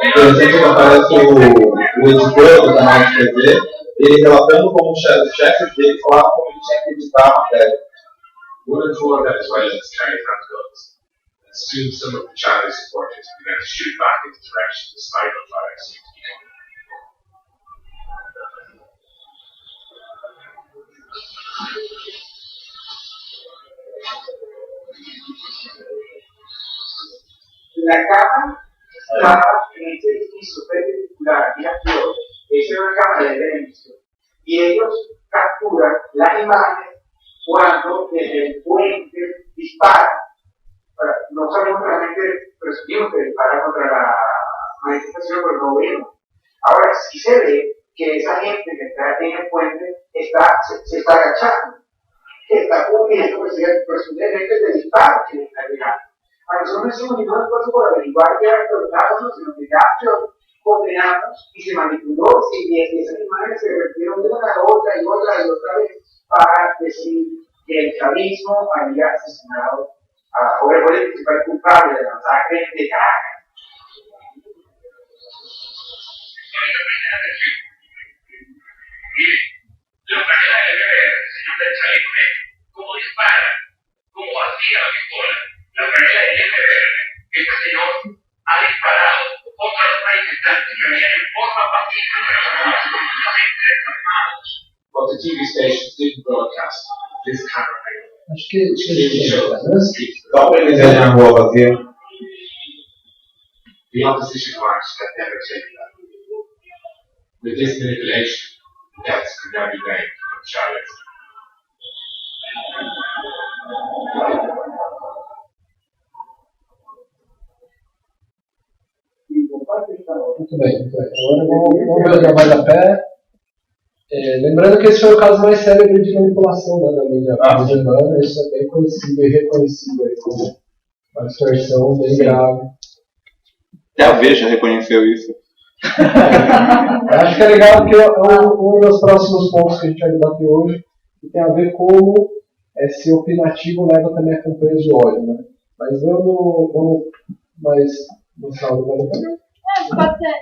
Interessante que aparece o editor do canal de TV, ele relatando como os chefes dele falavam como ele tinha que editar a matéria. One in four Venezuelans carried handguns, and soon some of the Chinese supporters began to shoot back in the direction the sniper fire seemed to be coming. La cama estaba en este edificio perpendicular y aquí esa es una cámara de televisión y ellos capturan las imágenes cuando desde el puente disparan. No sabemos realmente, presumimos que disparan contra la manifestación, pero no vemos. Ahora sí se ve que esa gente que está en el puente se está agachando, que está cubriendo presumiblemente de disparos que le están llegando. A nosotros no hicimos ningún esfuerzo por averiguar qué era lo que estaba pasando, sino que ya condenamos y se manipuló y esas imágenes se repitieron de una a otra y otra y otra vez para decir que el chavismo había asesinado o era el principal culpable de la masacre de Caracas. La manera de ver el señor del chaleco negro, cómo dispara, cómo vacía la pistola. La manera de ver que este señor ha disparado contra los manifestantes que venían en forma pacífica, absolutamente desarmados. But the TV stations didn't broadcast this camera angle. Acho que Dá para eles na rua vazia. The opposition march had never taken that. With this manipulation, deaths could now be named from Charlotte. Muito bem, muito bem. Agora vamos ver o trabalho da pé. Lembrando que esse foi o caso mais célebre de manipulação, né, da mídia urbana. Isso é bem conhecido e reconhecido aí como uma distorção bem grave. Até a Veja reconheceu isso. Eu acho que é legal porque é um dos próximos pontos que a gente vai debater hoje, que tem a ver como esse opinativo leva também a campanhas de ódio, né? Mas vamos mais mostrar o valor também. Pode ser.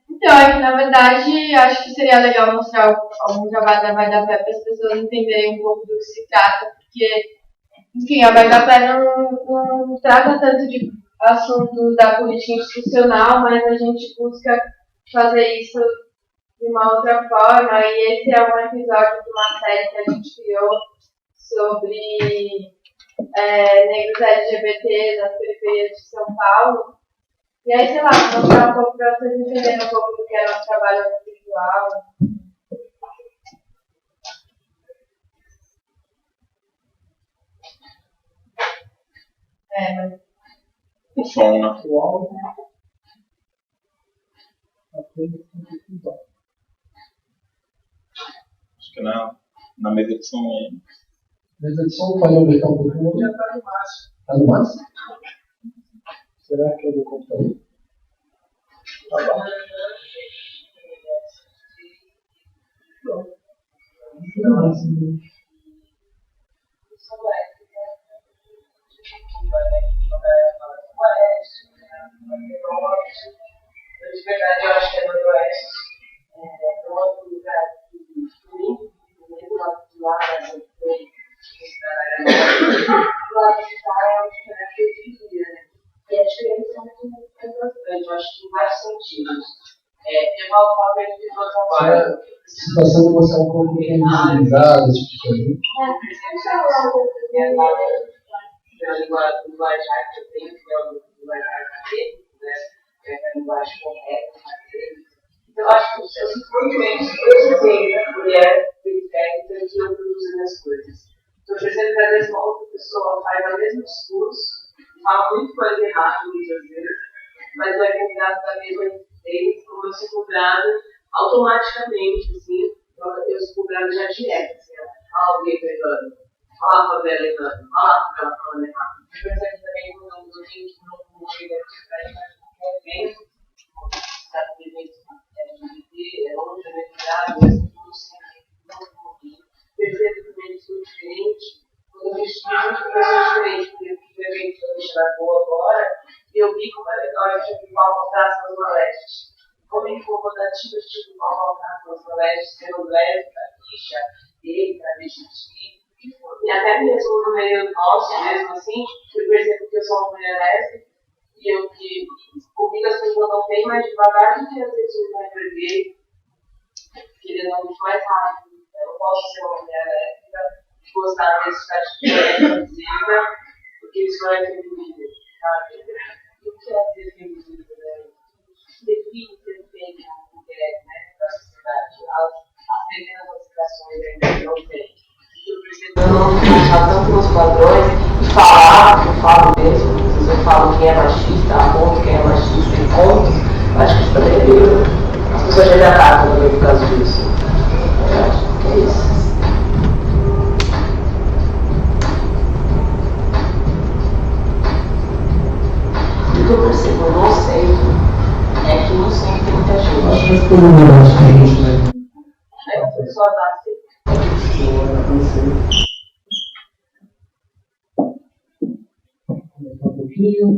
Então, é que na verdade acho que seria legal mostrar algum trabalho da Vai da Pé para as pessoas entenderem um pouco do que se trata, porque, enfim, a Vai da Pé não trata tanto de assuntos da política institucional, mas a gente busca fazer isso de uma outra forma, e esse é um episódio de uma série que a gente criou sobre negros LGBT nas periferias de São Paulo. E aí, sei lá, mostrar um pouco para vocês entenderem um pouco do que é nosso trabalho audiovisual. Mas... O som, né? O áudio. Acho que na mesa de som aí. Mesa de som pode aumentar um pouquinho. Já está no máximo. Está no máximo? Será que é do computador? Tá bom. De verdade, eu acho que é no Oeste. É um outro lugar muito lá, lá de cá é onde que eu vivia, né? E a diferença é muito importante, eu acho que em vários sentidos. Tem uma forma de ter o trabalho. A situação de você é um pouco invisibilizada, esse tipo de coisa. A linguagem que eu tenho, que é a linguagem acadêmica, né? É a linguagem correta, acadêmica. Então, eu acho que eu sinto muito menos preocupei da mulher periférica que eu produzindo as coisas. Então, eu percebo que às vezes uma outra pessoa faz o mesmo discurso, fala muito coisa errada muitas vezes, mas vai convidado da mesma vez, como eu sou cobrado automaticamente, assim, eu sou cobrado já direto, assim, ó, o gay pegando, olha a favela errando, olha a favela falando errado. Eu percebo também quando eu tenho que não chega a evento, está no evento LGBT, longe da metade, assim, tudo assim, percebo também que sou diferente, quando eu vejo junto com pessoas diferentes, porque o evento que eu deixei na boa agora, e eu vi como é legal a gente ouvir mal voltar as Zona Leste. Como incomodativa a gente ouvir mal voltar as Zona Leste, sendo lésbica, bicha, gay, travesti, e até mesmo no meio nosso, mesmo assim, eu percebo que eu sou uma mulher lésbica, e eu que comigo as pessoas não têm mais devagar do que às vezes eu me perder, querendo algo mais rápido. Eu não posso ser uma mulher lésbica e gostar desse categoria inclusiva, porque isso não é feminino, sabe? E o que é ser feminino, né? Define ser feminino como mulher, né, da sociedade. As pequenas aspirações ainda não têm. Eu percebo não encaixar tanto nos padrões e falar, eu falo mesmo, eu falo quem é machista, aponto quem é machista e ponto. Acho que isso também é meio. As pessoas já me atacam também por causa disso. Eu acho que é isso. O que eu percebo, eu não sei, é que não sempre tem muita gente. Acho que todo mundo acha que a gente vai. É, a pessoa dá assim. Um pouquinho.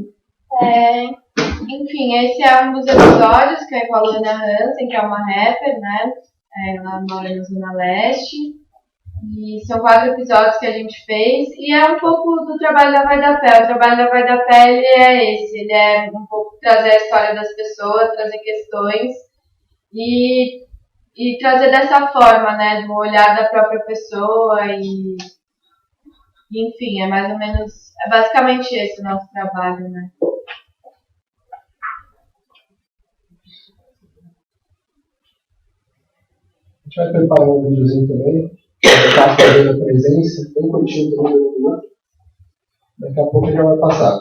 Enfim, esse é um dos episódios que é com a Luana Hansen, que é uma rapper, né? Ela mora na Zona Leste. E são 4 episódios que a gente fez. E é um pouco do trabalho da Vai da Pé. O trabalho da Vai da Pé, ele é esse. Ele é um pouco trazer a história das pessoas, trazer questões. E trazer dessa forma, né? Do olhar da própria pessoa e enfim, é mais ou menos, é basicamente esse o nosso trabalho, né? A gente vai preparar um videozinho também, está fazendo a presença, bem curtinho também. Daqui a pouco já vai passar.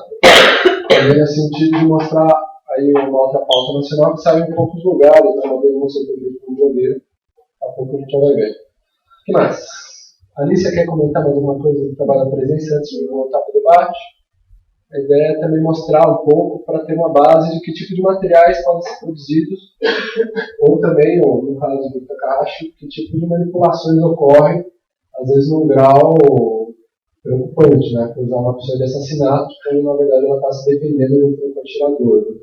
Também no sentido de mostrar aí uma outra pauta nacional que sai em poucos lugares, né? Uma denúncia que eu fiz com o blogueiro. Daqui a pouco a gente já vai ver. O que mais? Alicia quer comentar mais alguma coisa do trabalho da presença antes de voltar para o debate? a ideia é também mostrar um pouco para ter uma base de que tipo de materiais podem ser produzidos, ou também, no caso do Takahashi, que tipo de manipulações ocorrem, às vezes num grau preocupante, né? Por usar uma pessoa de assassinato, quando na verdade ela está se defendendo de um próprio atirador. Né?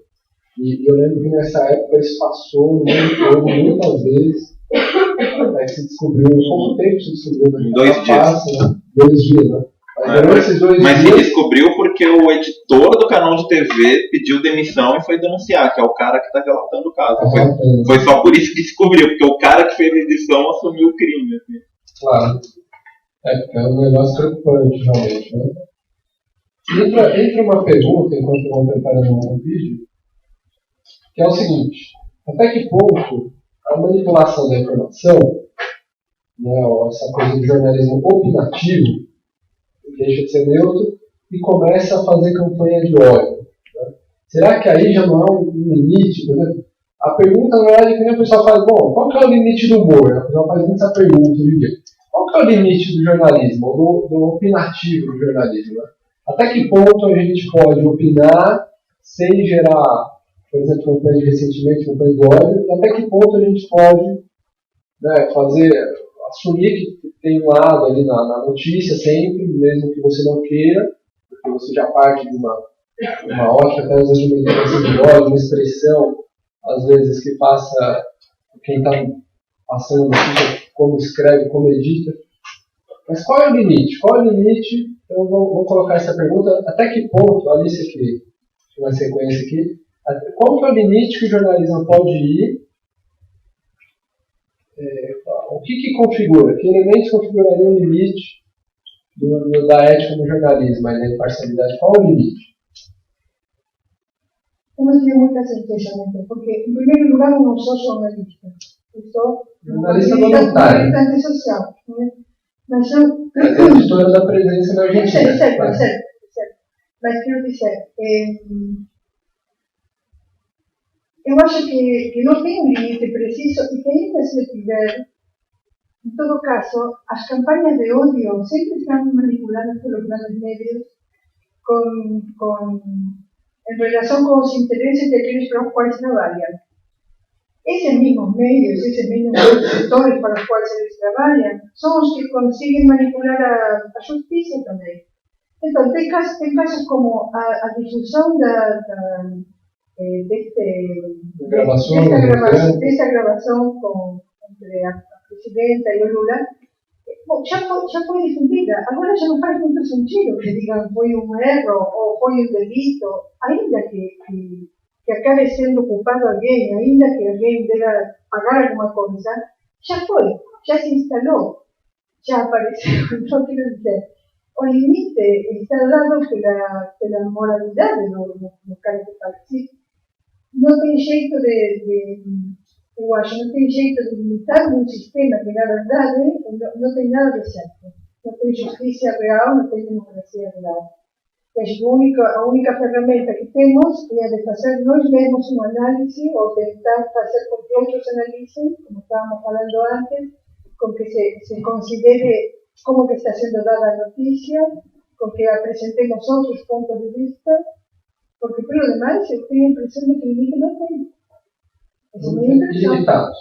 E eu lembro que nessa época isso passou no mundo todo muitas vezes, até que se descobriu, em pouco tempo se descobriu. Em 2 dias. 2 dias, né? Mas se descobriu porque o editor do canal de TV pediu demissão e foi denunciar, que é o cara que está relatando o caso. Foi só por isso que descobriu, porque o cara que fez a edição assumiu o crime. Assim. Claro. É um negócio preocupante, realmente. Né? Entra uma pergunta, enquanto eu vou preparando um vídeo, que é o seguinte: até que ponto a manipulação da informação, né, ou essa coisa do jornalismo opinativo, deixa de ser neutro e começa a fazer campanha de ódio? Né? Será que aí já não há um limite? Por exemplo, a pergunta, na verdade, que o pessoal faz: bom, qual que é o limite do humor? O pessoal faz muito essa pergunta hoje em dia. Qual que é o limite do jornalismo, ou do opinativo do jornalismo? Né? Até que ponto a gente pode opinar sem gerar, por exemplo, campanha de ressentimento, campanha de ódio, e até que ponto a gente pode, né, assumir que tem um lado ali na notícia sempre, mesmo que você não queira, porque você já parte de uma ótica, até às vezes de uma intervenção de ódio, uma expressão, às vezes que passa quem está passando a notícia, como escreve, como edita. Mas qual é o limite? Qual é o limite? Então vou colocar essa pergunta: até que ponto, Alice aqui, uma sequência aqui, qual que é o limite que o jornalismo pode ir? O que configura? Que elementos configurariam o limite da ética no jornalismo, mas da imparcialidade? Qual é o limite? Eu não tenho muita certeza, porque, em primeiro lugar, eu não sou jornalista. Eu sou jornalista voluntário. Militante social. Né? Mas eu... É editora da Presença na Argentina. Certo. Mas quero dizer, eu acho que não tem um limite preciso e que ainda se tiver, em todo caso, as campanhas de ódio sempre estão manipuladas pelos grandes médios em relação com os interesses daqueles para os quais trabalham. Esses mesmos medios, esses mesmos setores para os quais eles trabalham, são os que conseguem manipular a justiça também. Então, tem casos como a difusão desta gravação entre a presidenta e o Lula. Bom, já foi difundida. Agora já não faz muito sentido que digam foi um erro ou foi um delito, ainda que acabe sendo culpado alguém, ainda que alguém deva pagar alguma coisa, já foi, já se instalou, já apareceu. Então, quero dizer, o limite está dado pela moralidade do cara que participa. Não tem jeito eu acho, não tem jeito de limitar um sistema que, na verdade, não tem nada de certo. Não tem justiça real, não tem democracia real. A única ferramenta que temos é a de fazer nós mesmos uma análise ou tentar fazer com que outros analisem, como estávamos falando antes, com que se considere como que está sendo dada a notícia, com que apresentemos outros pontos de vista, porque, pelo demais, eu tenho a impressão de que limite não tem. Essa é a minha impressão. Limitados.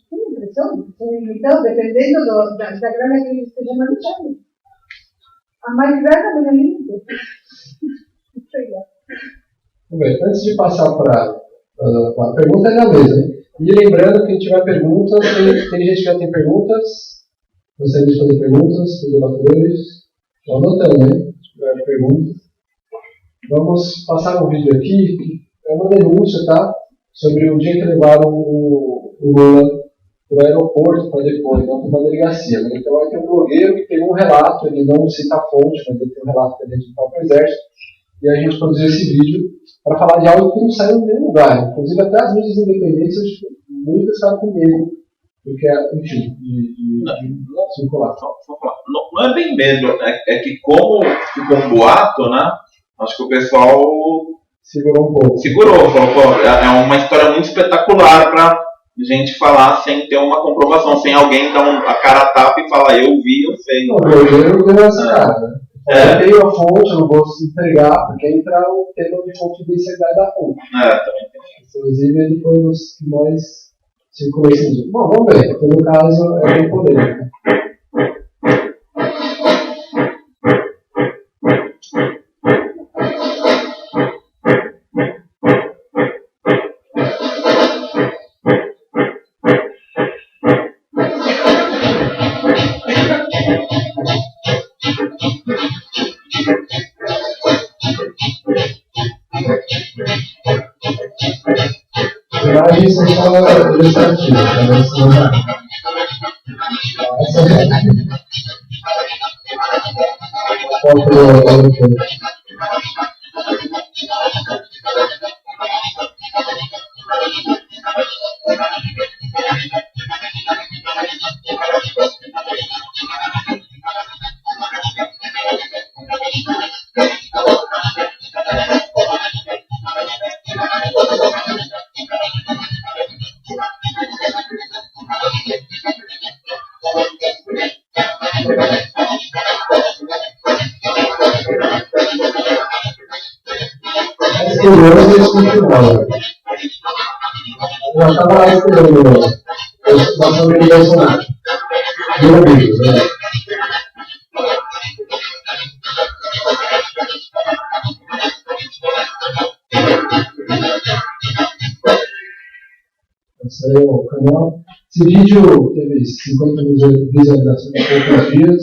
Tenho a impressão de que são limitados dependendo da grana que eles estejam manejando. A mais grana, menos limite. Muito bem, antes de passar para a pergunta, é na mesa. Né? E lembrando que quem tiver perguntas, tem gente que já tem perguntas, gostaria de fazer perguntas para os debatedores. Estou anotando, né? Se tiver perguntas. Vamos passar um vídeo aqui, que é uma denúncia, tá? Sobre o dia que levaram o Lula para o aeroporto para depois, não para uma delegacia. Né? Então vai ter um blogueiro que tem um relato, ele não cita a fonte, mas ele tem um relato dentro do próprio exército. E a gente produziu esse vídeo para falar de algo que não saiu em nenhum lugar. Inclusive até as mídias independentes, muitas ficaram com medo, porque, enfim, de circular. Não é bem medo, é que como ficou um boato, né? Acho que o pessoal segurou um pouco. Falou, pô, é uma história muito espetacular pra gente falar sem ter uma comprovação, sem alguém dar a cara a tapa e falar, eu vi, eu sei. Não, o blogueiro deu essa cara, né? Eu tenho a fonte, eu não vou entregar, porque entra o tema de confidencialidade da fonte. Também tem. Inclusive, ele foi um dos que mais circulou esse dia. Bom, vamos ver. Em todo caso, é bem polêmico. Imagens são só ilustrativas, também se não dá. Essa é a foto do autor. Curioso e descontinuado. Eu estava lá estudando a situação do Bolsonaro. Meu amigo, né? Esse aí é o canal. Esse vídeo teve 50 visualizações em poucos dias.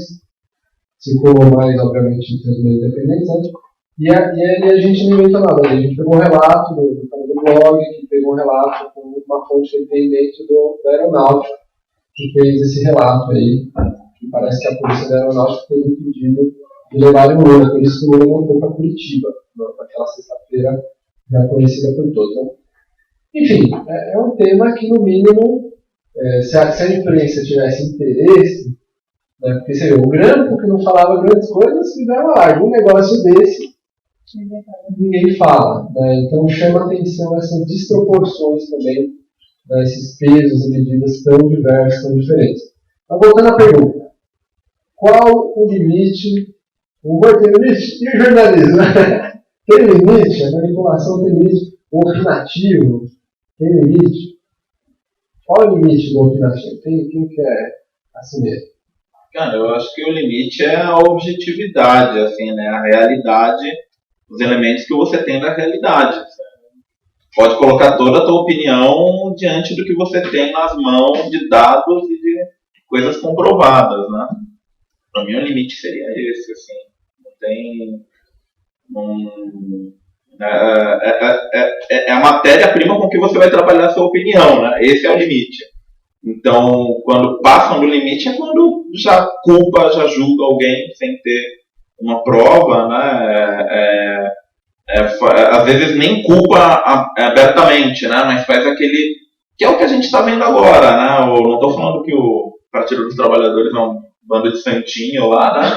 Circulou mais, obviamente, em termos independentes, né? E aí a gente não inventou nada, a gente pegou um relato do blog, que pegou um relato com uma fonte que tem dentro da aeronáutica, que fez esse relato aí, que parece que a polícia da aeronáutica teve um pedido de levar o Lula, por isso que o Lula não foi para Curitiba, naquela sexta-feira já conhecida por todos. Né? Enfim, é um tema que no mínimo, se a imprensa tivesse interesse, né, porque você vê, o Grampo que não falava grandes coisas, fizeram algum negócio desse, ninguém fala, né? Então chama atenção essas desproporções também, né? Esses pesos e medidas tão diversos, tão diferentes. Mas voltando à pergunta, qual o limite? O humor tem limite? E o jornalismo? Tem limite? A manipulação tem limite? O opinativo tem limite? Qual é o limite do opinativo? Quem quer assumir? Cara, eu acho que o limite é a objetividade, assim, né? A realidade, os elementos que você tem da realidade. Pode colocar toda a tua opinião diante do que você tem nas mãos de dados e de coisas comprovadas, né? Para mim o limite seria esse, assim. Não tem... É a matéria-prima com que você vai trabalhar a sua opinião, né? Esse é o limite. Então, quando passam do limite é quando já culpa, já julga alguém sem ter uma prova, né? Às vezes nem culpa abertamente, né? Mas faz aquele... que é o que a gente está vendo agora, né? Eu não estou falando que o Partido dos Trabalhadores é um bando de santinho lá, né?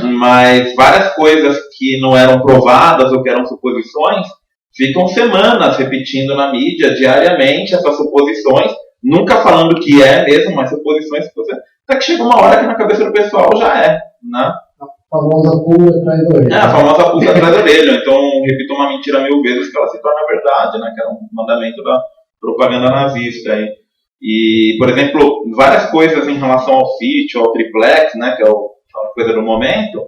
Mas várias coisas que não eram provadas ou que eram suposições ficam semanas repetindo na mídia, diariamente, essas suposições, nunca falando que é mesmo, mas suposições que você... até que chega uma hora que na cabeça do pessoal já é, né? A famosa pulga atrás da orelha. A famosa pulga atrás da orelha. Então, repito uma mentira 1000 vezes que ela se torna verdade, né? Que era um mandamento da propaganda nazista. E, por exemplo, várias coisas em relação ao sítio, ao triplex, né? Que é a coisa do momento.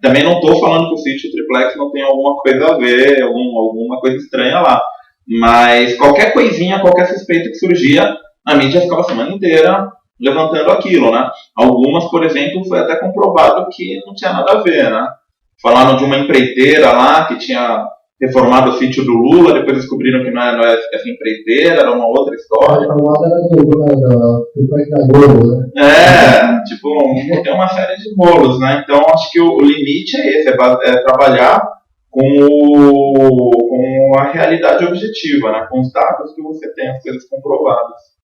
Também não estou falando que o sítio e o triplex não tem alguma coisa a ver, alguma coisa estranha lá. Mas qualquer coisinha, qualquer suspeita que surgia, a mídia ficava a semana inteira levantando aquilo, né? Algumas, por exemplo, foi até comprovado que não tinha nada a ver, né? Falaram de uma empreiteira lá que tinha reformado o sítio do Lula, depois descobriram que não era essa empreiteira, era uma outra história. A reformada era da Globo, né? Tipo, tem uma série de rolos, né? Então, acho que o limite é esse, é trabalhar com a realidade objetiva, né? Com os dados que você tem, as coisas comprovadas.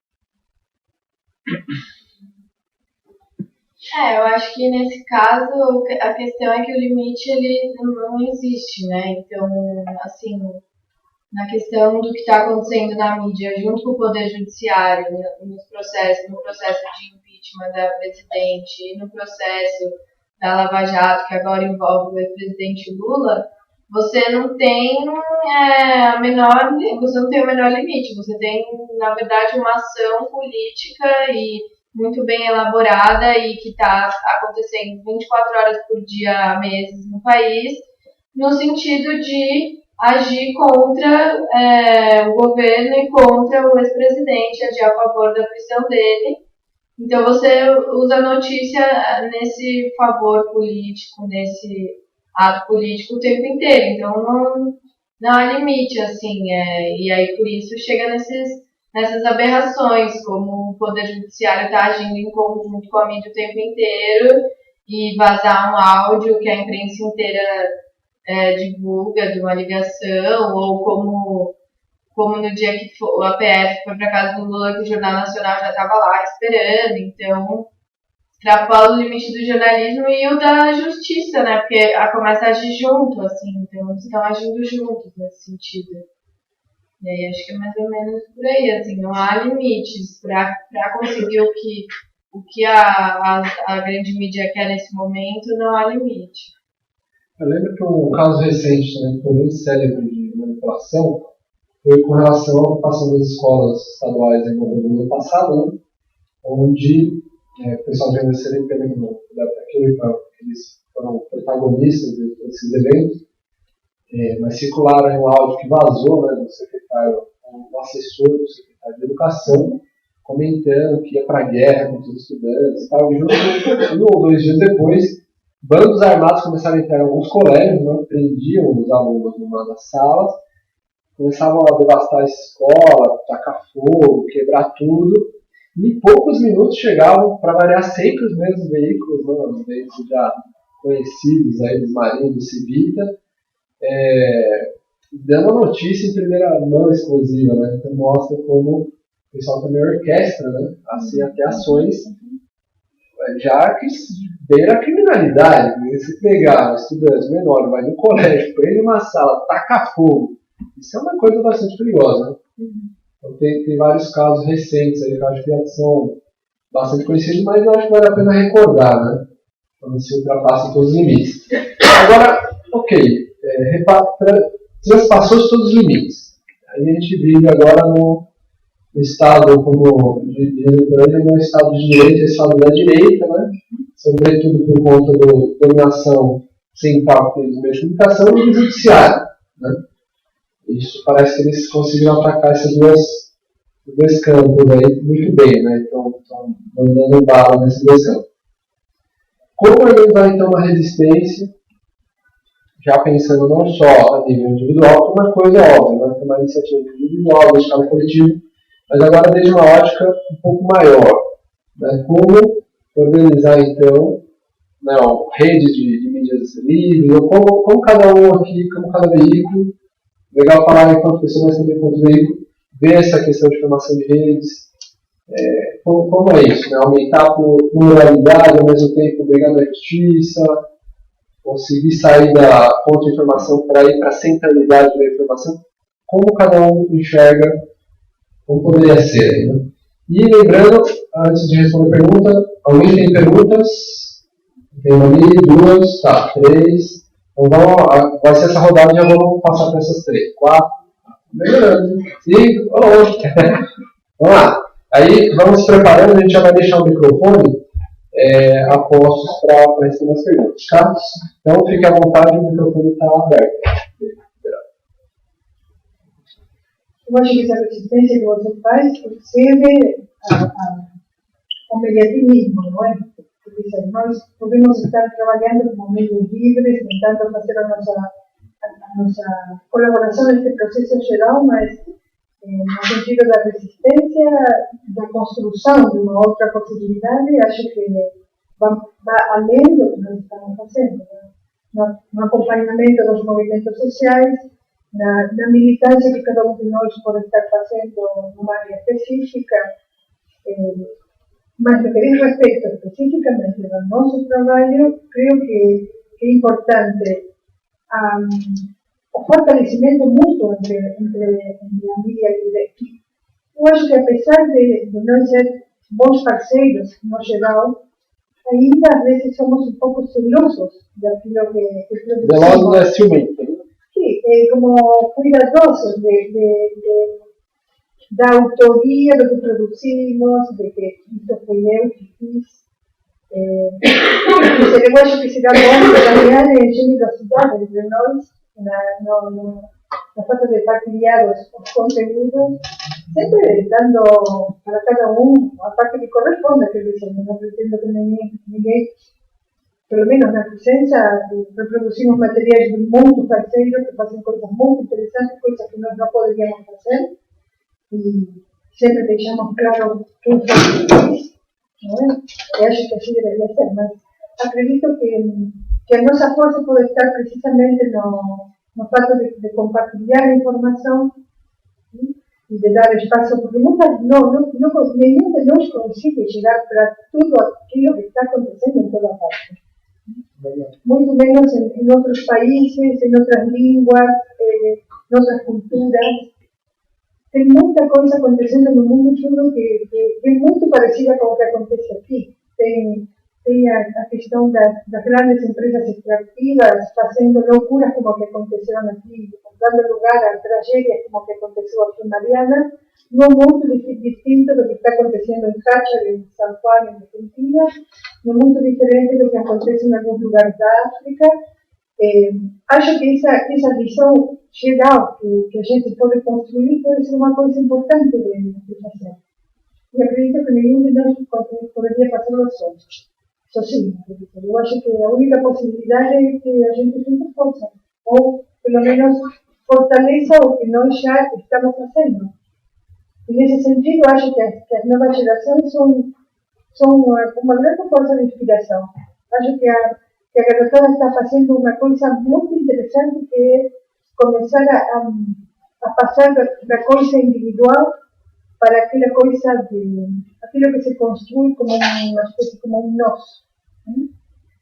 Eu acho que nesse caso a questão é que o limite ele não existe, né? Então, assim, na questão do que está acontecendo na mídia junto com o Poder Judiciário no processo de impeachment impeachment da presidente e no processo da Lava Jato, que agora envolve o ex-presidente Lula, você não tem o menor limite. Você tem, na verdade, uma ação política e muito bem elaborada e que está acontecendo 24 horas por dia há meses no país, no sentido de agir contra o governo e contra o ex-presidente, agir a favor da prisão dele. Então você usa a notícia nesse favor político, nesse ato político o tempo inteiro. Então não há limite, assim. E aí por isso chega nessas aberrações, como o Poder Judiciário está agindo em conjunto com a mídia o tempo inteiro e vazar um áudio que a imprensa inteira divulga de uma ligação, ou como no dia que a PF foi para casa do Lula, que o Jornal Nacional já estava lá esperando. Então extrapola o limite do jornalismo e o da justiça, né? Porque começa a agir junto, assim, então eles estão agindo juntos nesse sentido. E aí acho que é mais ou menos por aí, assim, não há limites para conseguir o que a grande mídia quer nesse momento, não há limite. Eu lembro que um caso recente também, que foi bem célebre de manipulação, foi com relação à ocupação das escolas estaduais em governo do ano passado, né? Onde o pessoal de UNSCD pegou eles foram protagonistas desses eventos, mas circularam um áudio que vazou, né, do secretário, do assessor do secretário de Educação, comentando que ia para a guerra com os estudantes e tal. E um ou 2 dias depois, bandos armados começaram a entrar em alguns colégios, né, prendiam os alunos numa das salas, começavam a devastar a escola, tacar fogo, quebrar tudo. E em poucos minutos chegavam, para variar, sempre os mesmos veículos, né, os veículos já conhecidos aí dos Marinhos, do Civita, dando a notícia em primeira mão exclusiva, né? Então mostra como o pessoal também orquestra, né? Assim, até ações já que beira a criminalidade. Né? Se pegar estudantes menores, vai no colégio, prende uma sala, taca fogo, isso é uma coisa bastante perigosa, né? Então tem vários casos recentes aí que eu acho que são bastante conhecidos, mas eu acho que vale a pena recordar, né? Quando se ultrapassa todos os limites. Agora, ok, transpassou todos os limites. A gente vive agora no Estado, como no Estado de Direito, Estado da direita, né? Sobretudo por conta da dominação central dos meios de comunicação e do judiciário, né? Isso parece que eles conseguiram atacar esses dois campos aí muito bem, né? Então, estão mandando bala nesses 2 campos. Como organizar então uma resistência, já pensando não só a nível individual, que é uma coisa óbvia, né? Uma iniciativa individual, da escala coletiva, mas agora desde uma ótica um pouco maior, né? Como organizar então, né, redes de mídias livres, ou como cada um aqui, como cada veículo, legal falar enquanto pessoa, mas também enquanto veículo, ver essa questão de formação de redes, como é isso, né? Aumentar a pluralidade, ao mesmo tempo brigar na justiça, conseguir sair da contra-informação para ir para a centralidade da informação, como cada um enxerga, como poderia ser. Né? E lembrando, antes de responder a pergunta, alguém tem perguntas? Tem uma ali, 2, 3. Então vai ser essa rodada e já vamos passar para essas 3, 4, melhorando, 5, vamos lá. Aí vamos se preparando, a gente já vai deixar o microfone apostos para responder as perguntas, tá? Então fique à vontade, o microfone está aberto. Eu acho que essa resistência que você faz excede ao mediativismo, não é? Porque nós podemos estar trabalhando como meios livres, tentando fazer a nossa colaboração neste processo geral, mas no sentido da resistência, da construção de uma outra possibilidade, acho que vai além do que nós estamos fazendo, né? No acompanhamento dos movimentos sociais, na militância que cada um de nós pode estar fazendo numa área específica, mas no que diz respeito especificamente ao nosso trabalho, creio que é importante o fortalecimento mútuo entre a mídia livre. Eu acho que apesar de não ser bons parceiros, no geral, ainda às vezes somos um pouco celosos daquilo que Veloz produzimos. não é ciumento. Né? Sí, como cuidadosos da autoria do que produzimos, de que isso foi eu que fiz. Eu acho que será bom trabalhar em generosidade entre nós, na falta de estar criados os conteúdos, sempre dando para cada a parte que corresponde, quer dizer, não pretendo que ninguém, pelo menos na presença, reproduzimos materiais de muitos parceiros que fazem coisas muito interessantes, coisas que nós não poderíamos fazer, e sempre deixamos claro quem faz. Eu acho que assim deveria ser, mas acredito que a nossa força pode estar precisamente no fato de compartilhar a informação e de dar espaço, porque nenhum de nós consegue chegar para tudo aquilo que está acontecendo em toda parte. Muito menos em outros países, em outras línguas, em outras culturas. Tem muita coisa acontecendo no mundo todo que é muito parecida com o que acontece aqui. Tem a questão das grandes empresas extrativas fazendo loucuras como o que aconteceram aqui, dando lugar a tragédias como o que aconteceu aqui em Mariana, não muito distinto do que está acontecendo em Cháchara, em San Juan, em Argentina, não muito diferente do que acontece em alguns lugares da África. Acho que essa visão geral que a gente pode construir pode ser uma coisa importante de fazer. E acredito que nenhum de nós poderia fazê-lo sozinho. Eu acho que a única possibilidade é que a gente tenha força, ou pelo menos fortaleça o que nós já estamos fazendo. E nesse sentido, acho que as novas gerações são uma grande força de inspiração. Acho que a garotada está fazendo uma coisa muito interessante, que é começar a passar da coisa individual para aquela coisa aquilo que se construi como uma espécie, como um nós.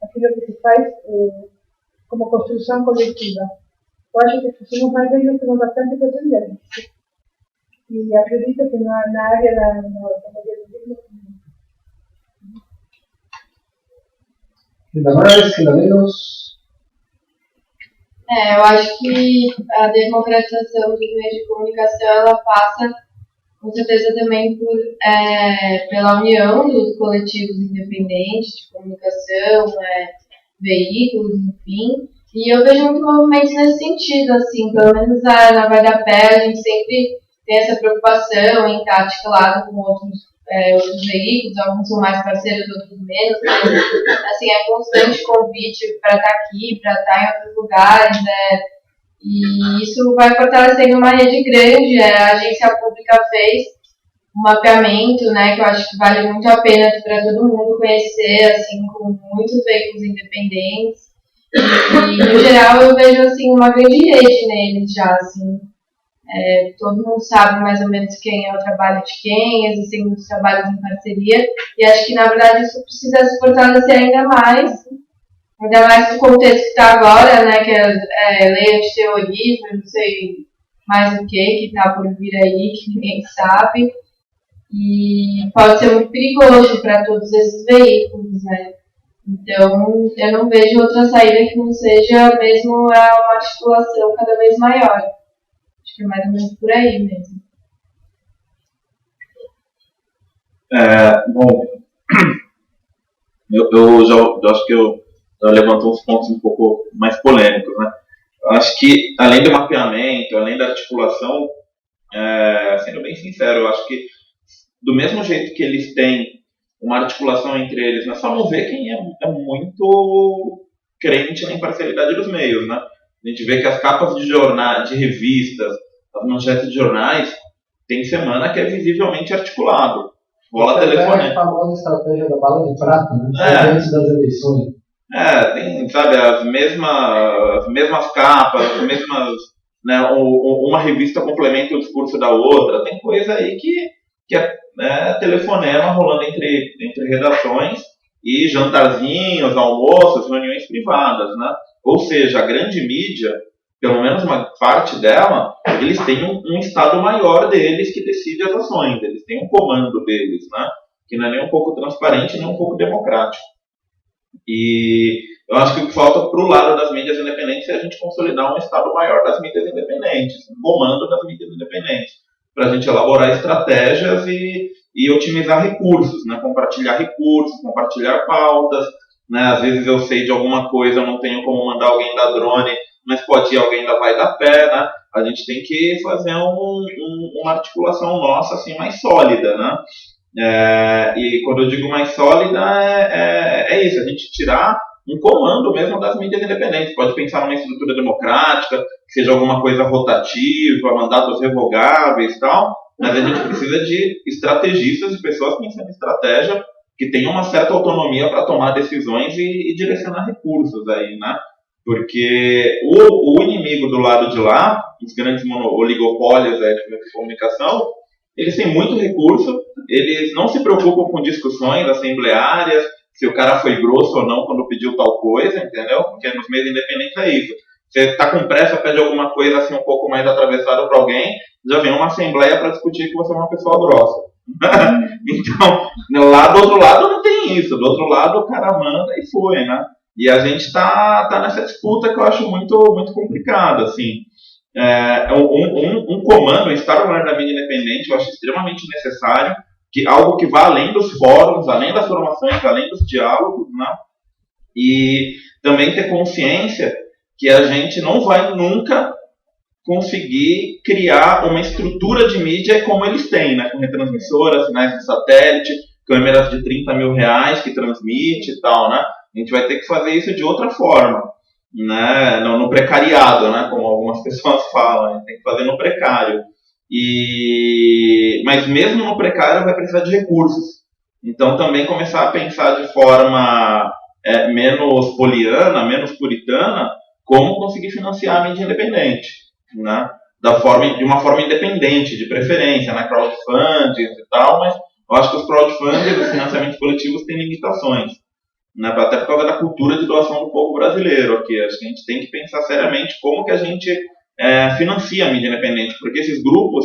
Aquilo que se faz como construção coletiva. Eu acho que somos mais velhos que bastante que aprendemos. E acredito que na área da modernismo. Ainda mais, ainda menos. Eu acho que a democratização dos meios de comunicação, ela passa, com certeza, também pela união dos coletivos independentes de comunicação, veículos, enfim. E eu vejo muito movimentos nesse sentido, assim, pelo menos na Vai da Pé, a gente sempre tem essa preocupação em estar articulado com outros veículos, alguns são mais parceiros, outros menos, mas, assim, é constante convite para estar aqui, para estar em outros lugares, e isso vai fortalecendo uma rede grande. A agência pública fez um mapeamento, né, que eu acho que vale muito a pena para todo mundo conhecer, assim, com muitos veículos independentes, e no geral eu vejo, assim, uma grande rede neles já, assim. Todo mundo sabe mais ou menos quem é o trabalho de quem, existem muitos trabalhos em parceria, e acho que na verdade isso precisa se fortalecer ainda mais no contexto que está agora, né, que é lei antiterrorismo, não sei mais o que está por vir aí, que ninguém sabe, e pode ser muito perigoso para todos esses veículos, né. Então eu não vejo outra saída que não seja mesmo uma articulação cada vez maior. Acho que é mais ou menos por aí mesmo. Bom, eu acho que eu levanto uns pontos um pouco mais polêmicos, né? Eu acho que, além do mapeamento, além da articulação, sendo bem sincero, eu acho que do mesmo jeito que eles têm uma articulação entre eles, nós só não vê quem é muito crente na imparcialidade dos meios, né? A gente vê que as capas de jornais, de revistas, as manchetes de jornais, tem semana que é visivelmente articulado. Bola telefonema. É a famosa estratégia da bala de prata, né? Antes das eleições. Tem, sabe, as mesmas capas, as mesmas, né, uma revista complementa o discurso da outra. Tem coisa aí que é telefonema rolando entre redações e jantarzinhos, almoços, reuniões privadas, né? Ou seja, a grande mídia, pelo menos uma parte dela, eles têm um estado maior deles que decide as ações, eles têm um comando deles, né? que não é nem um pouco transparente, nem um pouco democrático. E eu acho que o que falta para o lado das mídias independentes é a gente consolidar um estado maior das mídias independentes, um comando das mídias independentes, para a gente elaborar estratégias e otimizar recursos, né? Compartilhar recursos, compartilhar pautas, né? Às vezes eu sei de alguma coisa, eu não tenho como mandar alguém da drone, mas pode ir alguém da Vai da Pé, né? A gente tem que fazer uma articulação nossa assim, mais sólida, né? E quando eu digo mais sólida, é isso, a gente tirar um comando mesmo das mídias independentes. Pode pensar numa estrutura democrática, que seja alguma coisa rotativa, mandatos revogáveis e tal, mas a gente precisa de estrategistas, de pessoas pensando em estratégia, que tenham uma certa autonomia para tomar decisões e direcionar recursos aí, né? Porque o inimigo do lado de lá, os grandes oligopólios de comunicação, eles têm muito recurso, eles não se preocupam com discussões assembleárias, se o cara foi grosso ou não quando pediu tal coisa, entendeu? Porque nos meios independentes é isso. Você está com pressa, pede alguma coisa assim um pouco mais atravessada para alguém, já vem uma assembleia para discutir que você é uma pessoa grossa. Então, lá do outro lado não tem isso, do outro lado o cara manda e foi, né? E a gente está nessa disputa que eu acho muito, muito complicada, assim. Um comando, um estado maior da mídia independente, eu acho extremamente necessário, algo que vá além dos fóruns, além das formações, além dos diálogos, né? E também ter consciência que a gente não vai nunca conseguir criar uma estrutura de mídia como eles têm, né? Com retransmissoras, sinais de satélite, câmeras de 30 mil reais que transmite e tal, né? A gente vai ter que fazer isso de outra forma, né? No precariado, né? Como algumas pessoas falam, a gente tem que fazer no precário. Mas mesmo no precário vai precisar de recursos. Então também começar a pensar de forma menos poliana, menos puritana, como conseguir financiar a mídia independente, né? De uma forma independente, de preferência, né? Crowdfunding e tal, mas eu acho que os crowdfunding, os financiamentos coletivos têm limitações, né? Até por causa da cultura de doação do povo brasileiro aqui. Acho que a gente tem que pensar seriamente como que a gente financia a mídia independente, porque esses grupos,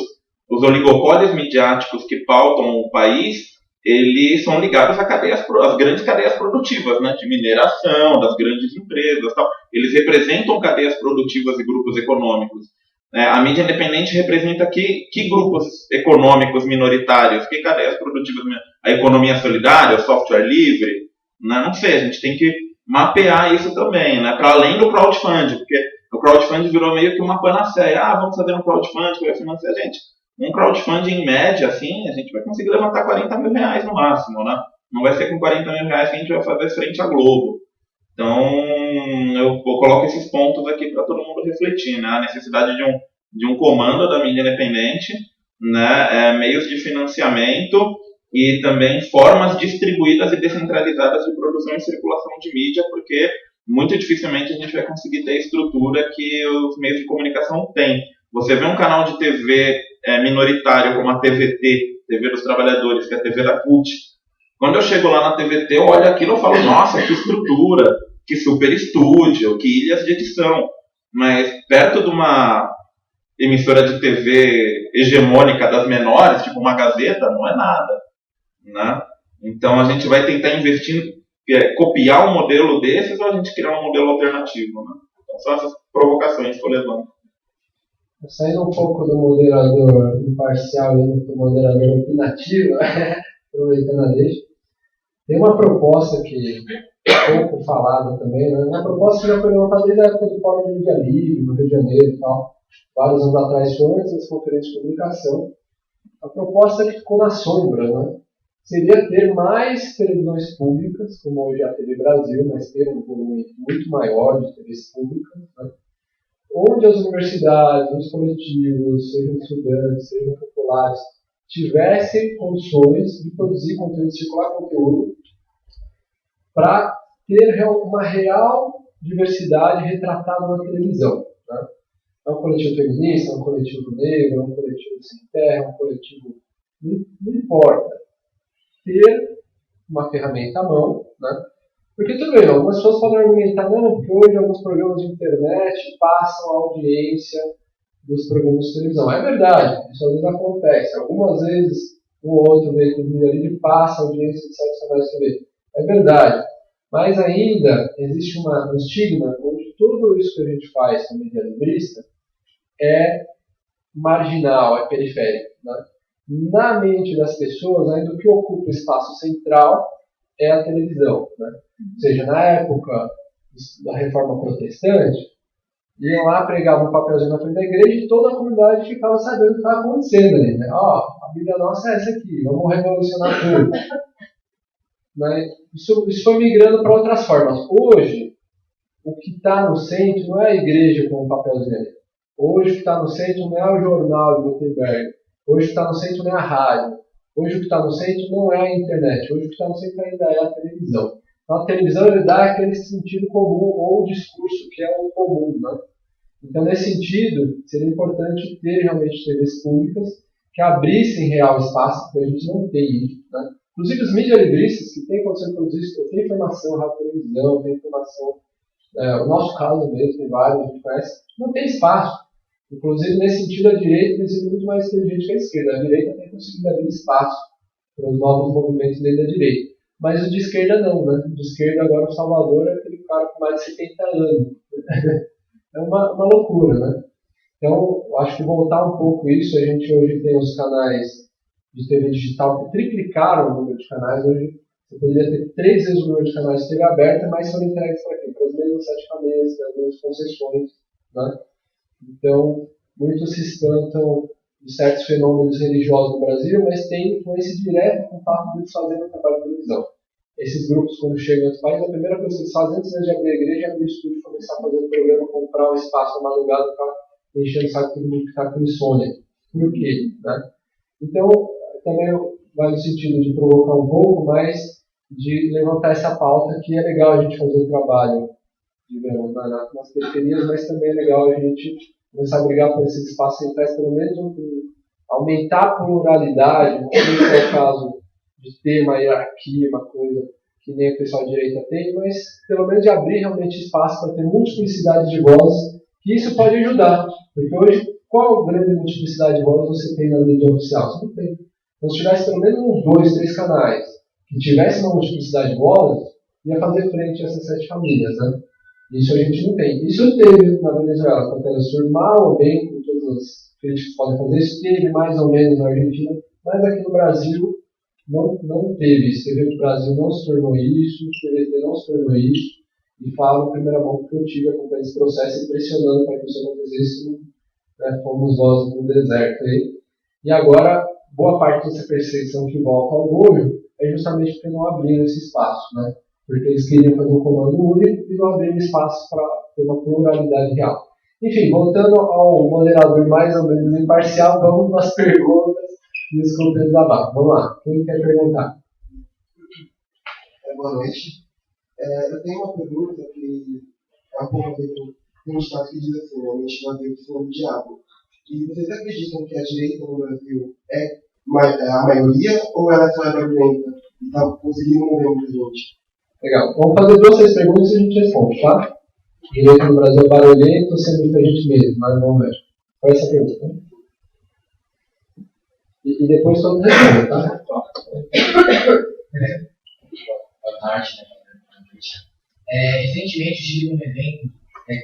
os oligopólios midiáticos que pautam o país, eles são ligados às grandes cadeias produtivas, né, de mineração, das grandes empresas, tal. Eles representam cadeias produtivas e grupos econômicos. A mídia independente representa que grupos econômicos minoritários, que cadeias produtivas? A economia solidária, o software livre, né? Não sei, a gente tem que mapear isso também, né, para além do crowdfunding, porque o crowdfunding virou meio que uma panaceia. Vamos fazer um crowdfunding que vai financiar a gente. Um crowdfunding em média, assim, a gente vai conseguir levantar 40 mil reais no máximo, né? Não vai ser com 40 mil reais que a gente vai fazer frente à Globo. Então, eu coloco esses pontos aqui para todo mundo refletir, né? A necessidade de um comando da mídia independente, né? Meios de financiamento e também formas distribuídas e descentralizadas de produção e circulação de mídia, porque muito dificilmente a gente vai conseguir ter a estrutura que os meios de comunicação têm. Você vê um canal de TV minoritário como a TVT, TV dos Trabalhadores, que é a TV da CUT. Quando eu chego lá na TVT, eu olho aquilo e falo, nossa, que estrutura, que super estúdio, que ilhas de edição. Mas perto de uma emissora de TV hegemônica das menores, tipo uma Gazeta, não é nada, né? Então a gente vai tentar investir, copiar um modelo desses ou a gente criar um modelo alternativo, né? Então são essas provocações que eu levanto. Saindo um pouco do moderador imparcial e indo para o moderador opinativo, aproveitando a deixa, tem uma proposta que é pouco falada também, né? Uma proposta que já foi levantada desde a época do Fórum de Mídia Livre, no Rio de Janeiro e tal, vários anos atrás, foi antes das conferências de comunicação. A proposta que ficou na sombra, né? Seria ter mais televisões públicas, como hoje a TV Brasil, mas ter um volume muito maior de TVs públicas, né? Onde as universidades, os coletivos, sejam estudantes, sejam populares, tivessem condições de produzir conteúdo, de circular conteúdo, para ter uma real diversidade retratada na televisão, né? É um coletivo feminista, é um coletivo negro, é um coletivo sem terra, é um coletivo... Não importa. Ter uma ferramenta à mão, né? Porque tudo bem, algumas pessoas podem argumentar, não, porque hoje alguns programas de internet passam a audiência dos programas de televisão. É verdade, isso às vezes acontece. Algumas vezes um ou outro veículo de mídia livre passa a audiência de certos canais de TV. É verdade. Mas ainda existe um estigma onde tudo isso que a gente faz com mídia librista é marginal, é periférico. Né? Na mente das pessoas, ainda o que ocupa o espaço central é a televisão. Né? Ou seja, na época da Reforma Protestante, iam lá, pregavam um papelzinho na frente da igreja e toda a comunidade ficava sabendo o que estava acontecendo ali. Né? A Bíblia nossa é essa aqui, vamos revolucionar tudo. Né? Isso foi migrando para outras formas. Hoje, o que está no centro não é a igreja com o papelzinho ali. Hoje o que está no centro não é o jornal de Gutenberg. Hoje o que está no centro não é a rádio. Hoje o que está no centro não é a internet. Hoje o que está no centro ainda é a televisão. Então a televisão ele dá aquele sentido comum ou o discurso que é o comum. Né? Então nesse sentido, seria importante ter realmente TVs públicas que abrissem real espaço, porque a gente não tem isso. Né? Inclusive os mídias livristas que têm condição de produzir isso, tem informação, rádio, televisão, tem informação. O nosso caso mesmo, tem vários, a gente conhece, não tem espaço. Inclusive, nesse sentido, a direita tem sido muito mais inteligente que a esquerda. A direita tem conseguido abrir espaço para os novos movimentos dentro da direita. Mas o de esquerda não, né? O de esquerda agora, o Salvador, é aquele cara com mais de 70 anos. É uma loucura, né? Então, eu acho que voltar um pouco isso, a gente hoje tem os canais de TV digital que triplicaram o número de canais. Hoje, você poderia ter 3 vezes o número de canais de TV aberta, mas foram entregues para quê? Para as mesmas 7 famílias, para as mesmas concessões, né? Então, muitos se espantam de certos fenômenos religiosos no Brasil, mas tem influência direta com o fato de eles fazerem o trabalho de televisão. Esses grupos, quando chegam em outros países, a primeira coisa que eles fazem antes de abrir a igreja é abrir o estúdio, começar a fazer o programa, comprar um espaço na madrugada para encher o saco todo mundo que está com insônia. Por quê? Né? Então, também vai no sentido de provocar um pouco, mas de levantar essa pauta que é legal a gente fazer o trabalho, digamos, nas periferias, mas também é legal a gente começar a brigar por esses espaços centrais, pelo menos aumentar a pluralidade, não sei se é o caso de ter uma hierarquia, uma coisa que nem o pessoal de direita tem, mas pelo menos de abrir realmente espaço para ter multiplicidade de vozes, que isso pode ajudar, porque hoje, qual grande multiplicidade de vozes você tem na mídia oficial? Você não tem. Então, se tivesse pelo menos uns 2, 3 canais que tivesse uma multiplicidade de vozes, ia fazer frente a essas 7 famílias, né? Isso a gente não tem. Isso teve na Venezuela, com a Telesur, mal ou bem, com todas as críticas que podem fazer, isso teve mais ou menos na Argentina, mas aqui no Brasil não teve isso. TV do Brasil não se tornou isso, TVT não se tornou isso, e falo em primeira mão que eu tive acompanhando esse processo e pressionando para que isso acontecesse, né, fomos vozes no deserto aí. E agora, boa parte dessa perseguição que volta ao Gojo é justamente porque não abriram esse espaço, né? Porque eles queriam fazer um comando único e não abriram espaço para ter uma pluralidade real. Enfim, voltando ao moderador mais ou menos imparcial, vamos para as perguntas e os comentários da barra. Vamos lá, quem quer perguntar? Boa noite. Eu tenho uma pergunta que é um pouco a ver com um estado que diz assim, né? A mente vazia do Senhor do Diabo. E vocês acreditam que a direita no Brasil é a maioria ou ela só é barulhenta e está conseguindo mover muita gente? Legal. Vamos fazer 2, 3 perguntas e a gente responde, tá? Direito no Brasil é barulhento ou sendo muita gente mesmo? Mas vamos ver. Qual é essa pergunta? Né? E depois todo mundo responde, tá? Boa tarde. Recentemente eu tive um evento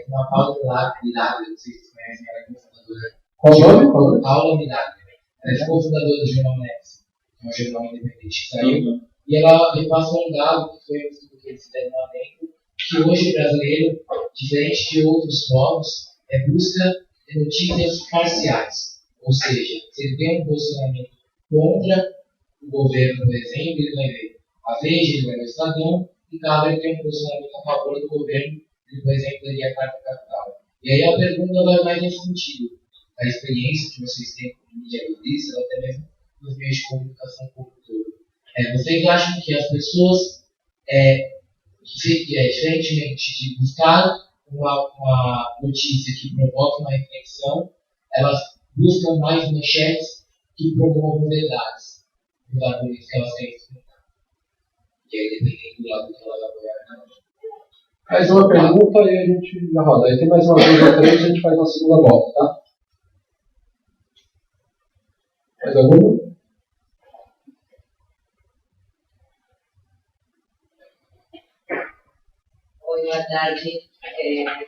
com a Paula Milagre, não sei se vocês conhecem, ela é cofundadora. Qual o nome? Paula Milagre. Ela é cofundadora do Jornal Next, que é um jornal independente que saiu. E ela me passou um dado que foi um estudo que eles fizeram lá dentro, que hoje o brasileiro, diferente de outros povos, busca notícias parciais. Ou seja, se ele tem um posicionamento contra o governo, por exemplo, ele vai ver a Veja, ele vai ver o Estadão, e caso ele tenha um posicionamento a favor do governo, ele, por exemplo, leria a Carta Capital. E aí a pergunta vai mais nesse sentido. A experiência que vocês têm com mídia livre, ou até mesmo nos meios de comunicação como todo. Vocês acham que as pessoas, diferentemente de buscar uma notícia que provoque uma reflexão, elas buscam mais manchetes que promovam verdades nos argumentos que elas têm explicar. E aí, dependendo do lado que elas apoiarem. Mais uma pergunta e a gente já roda. Aí tem mais uma vez ou 3 e a gente faz uma segunda volta, tá? Mais alguma? Oi, boa tarde.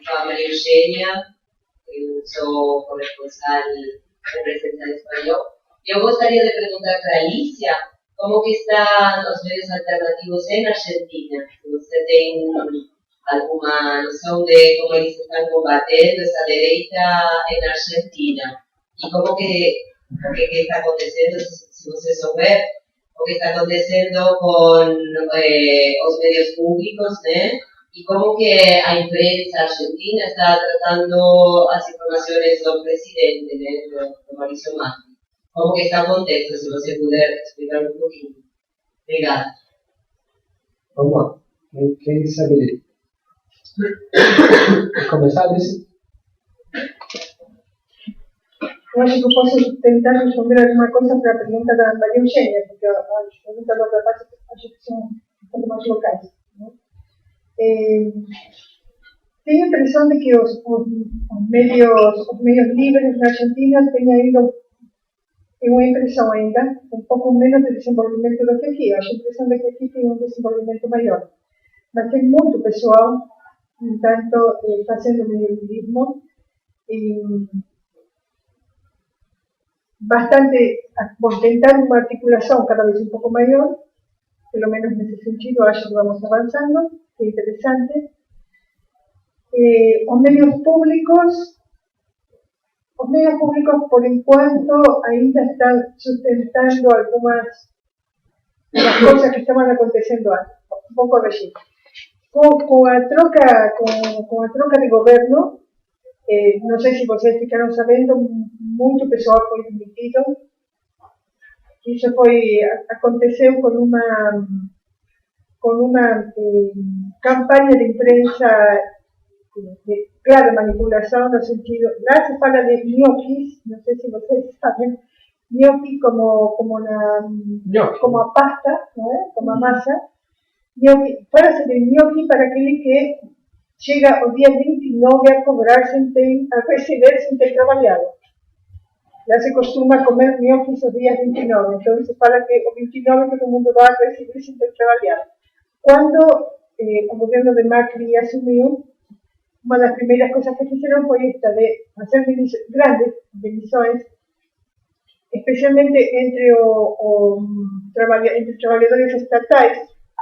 Sou a Maria Eugênia, eu sou corresponsal representante espanhol. Eu gostaria de perguntar para a Alicia como que estão os meios alternativos em Argentina. Se você tem alguma noção de como eles estão combatendo essa direita em Argentina e como que está acontecendo, se você souber, o que está acontecendo com os medios públicos, né? E como que a imprensa argentina está tratando as informações do presidente, né, do Mauricio Macri. Como que está o contexto, se você puder explicar um pouquinho. Obrigada. Vamos lá. Quem sabe começar desse? Eu acho que eu posso tentar responder alguma coisa para a pergunta da Maria Eugênia, porque as perguntas do rapaz acho que são um pouco mais locais. Né? Tenho a impressão de que os medios livres na Argentina têm ainda uma impressão ainda um pouco menos de desenvolvimento do que aqui. Eu acho a impressão de que aqui tem um desenvolvimento maior. Mas tem muito pessoal, tanto fazendo medialismo, bastante, por tentar uma articulação cada vez um pouco maior, pelo menos nesse sentido, acho que vamos avançando, que é interessante. Os meios públicos, por enquanto, ainda estão sustentando algumas das coisas que estavam acontecendo antes. Um pouco assim. Com a troca de governo, não sei se vocês ficaram sabendo, muito pessoal foi demitido. Isso aconteceu com uma campanha de imprensa de clara manipulação, no sentido, lá se fala de ñoquis, não sei se vocês sabem, ñoqui como a pasta, não é? Como a massa. Fala-se de ñoqui para aquele que chega o dia 29 a cobrar a receber sem ter trabalhado. Já se costuma comer ñoquis os dias 29, então se fala que o 29 todo mundo vai receber sem ter trabalhado. Quando o governo de Macri assumiu, uma das primeiras coisas que fizeram foi esta de fazer grandes demissões, especialmente entre trabalhadores estatais,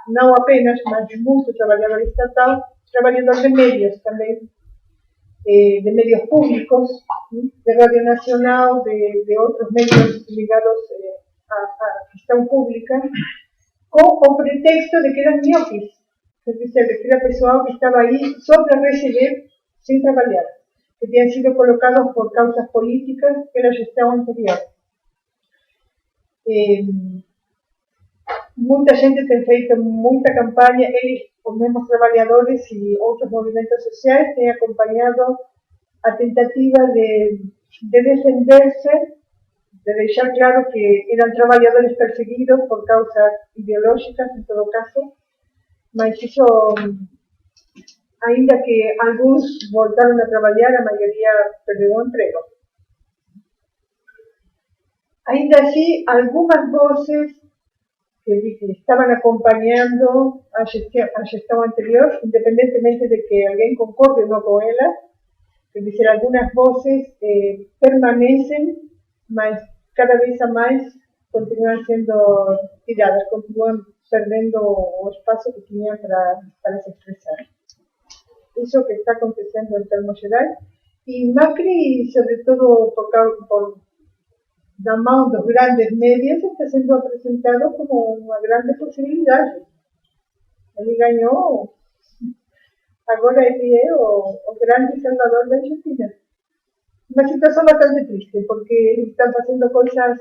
não apenas, mas muito trabalhador estatal, trabalhador de médios também, de médios públicos, de Radio Nacional, de outros médios ligados à questão pública, com o pretexto de que eram ñoquis, quer dizer, de que era pessoal que estava aí só para receber sem trabalhar, que tinham sido colocados por causas políticas pela gestão anterior. Muita gente tem feito muita campanha, eles, os mesmos trabalhadores e outros movimentos sociais, têm acompanhado a tentativa de defender-se, de deixar claro que eram trabalhadores perseguidos por causas ideológicas, em todo caso, mas isso, ainda que alguns voltaram a trabalhar, a maioria perdeu o emprego. Ainda assim, algumas vozes que estaban acompañando a gestión anterior, independientemente de que alguien concorde o no con ella, es decir, algunas voces permanecen, mas cada vez a más continúan siendo tiradas, continúan perdiendo o espacio que tenían para se expresar. Eso que está aconteciendo en termos gerais. Y Macri, sobre todo por da mão dos grandes médios, está sendo apresentado como uma grande possibilidade. Ele ganhou, agora ele é o grande salvador da Argentina. Uma situação bastante triste, porque eles estão fazendo coisas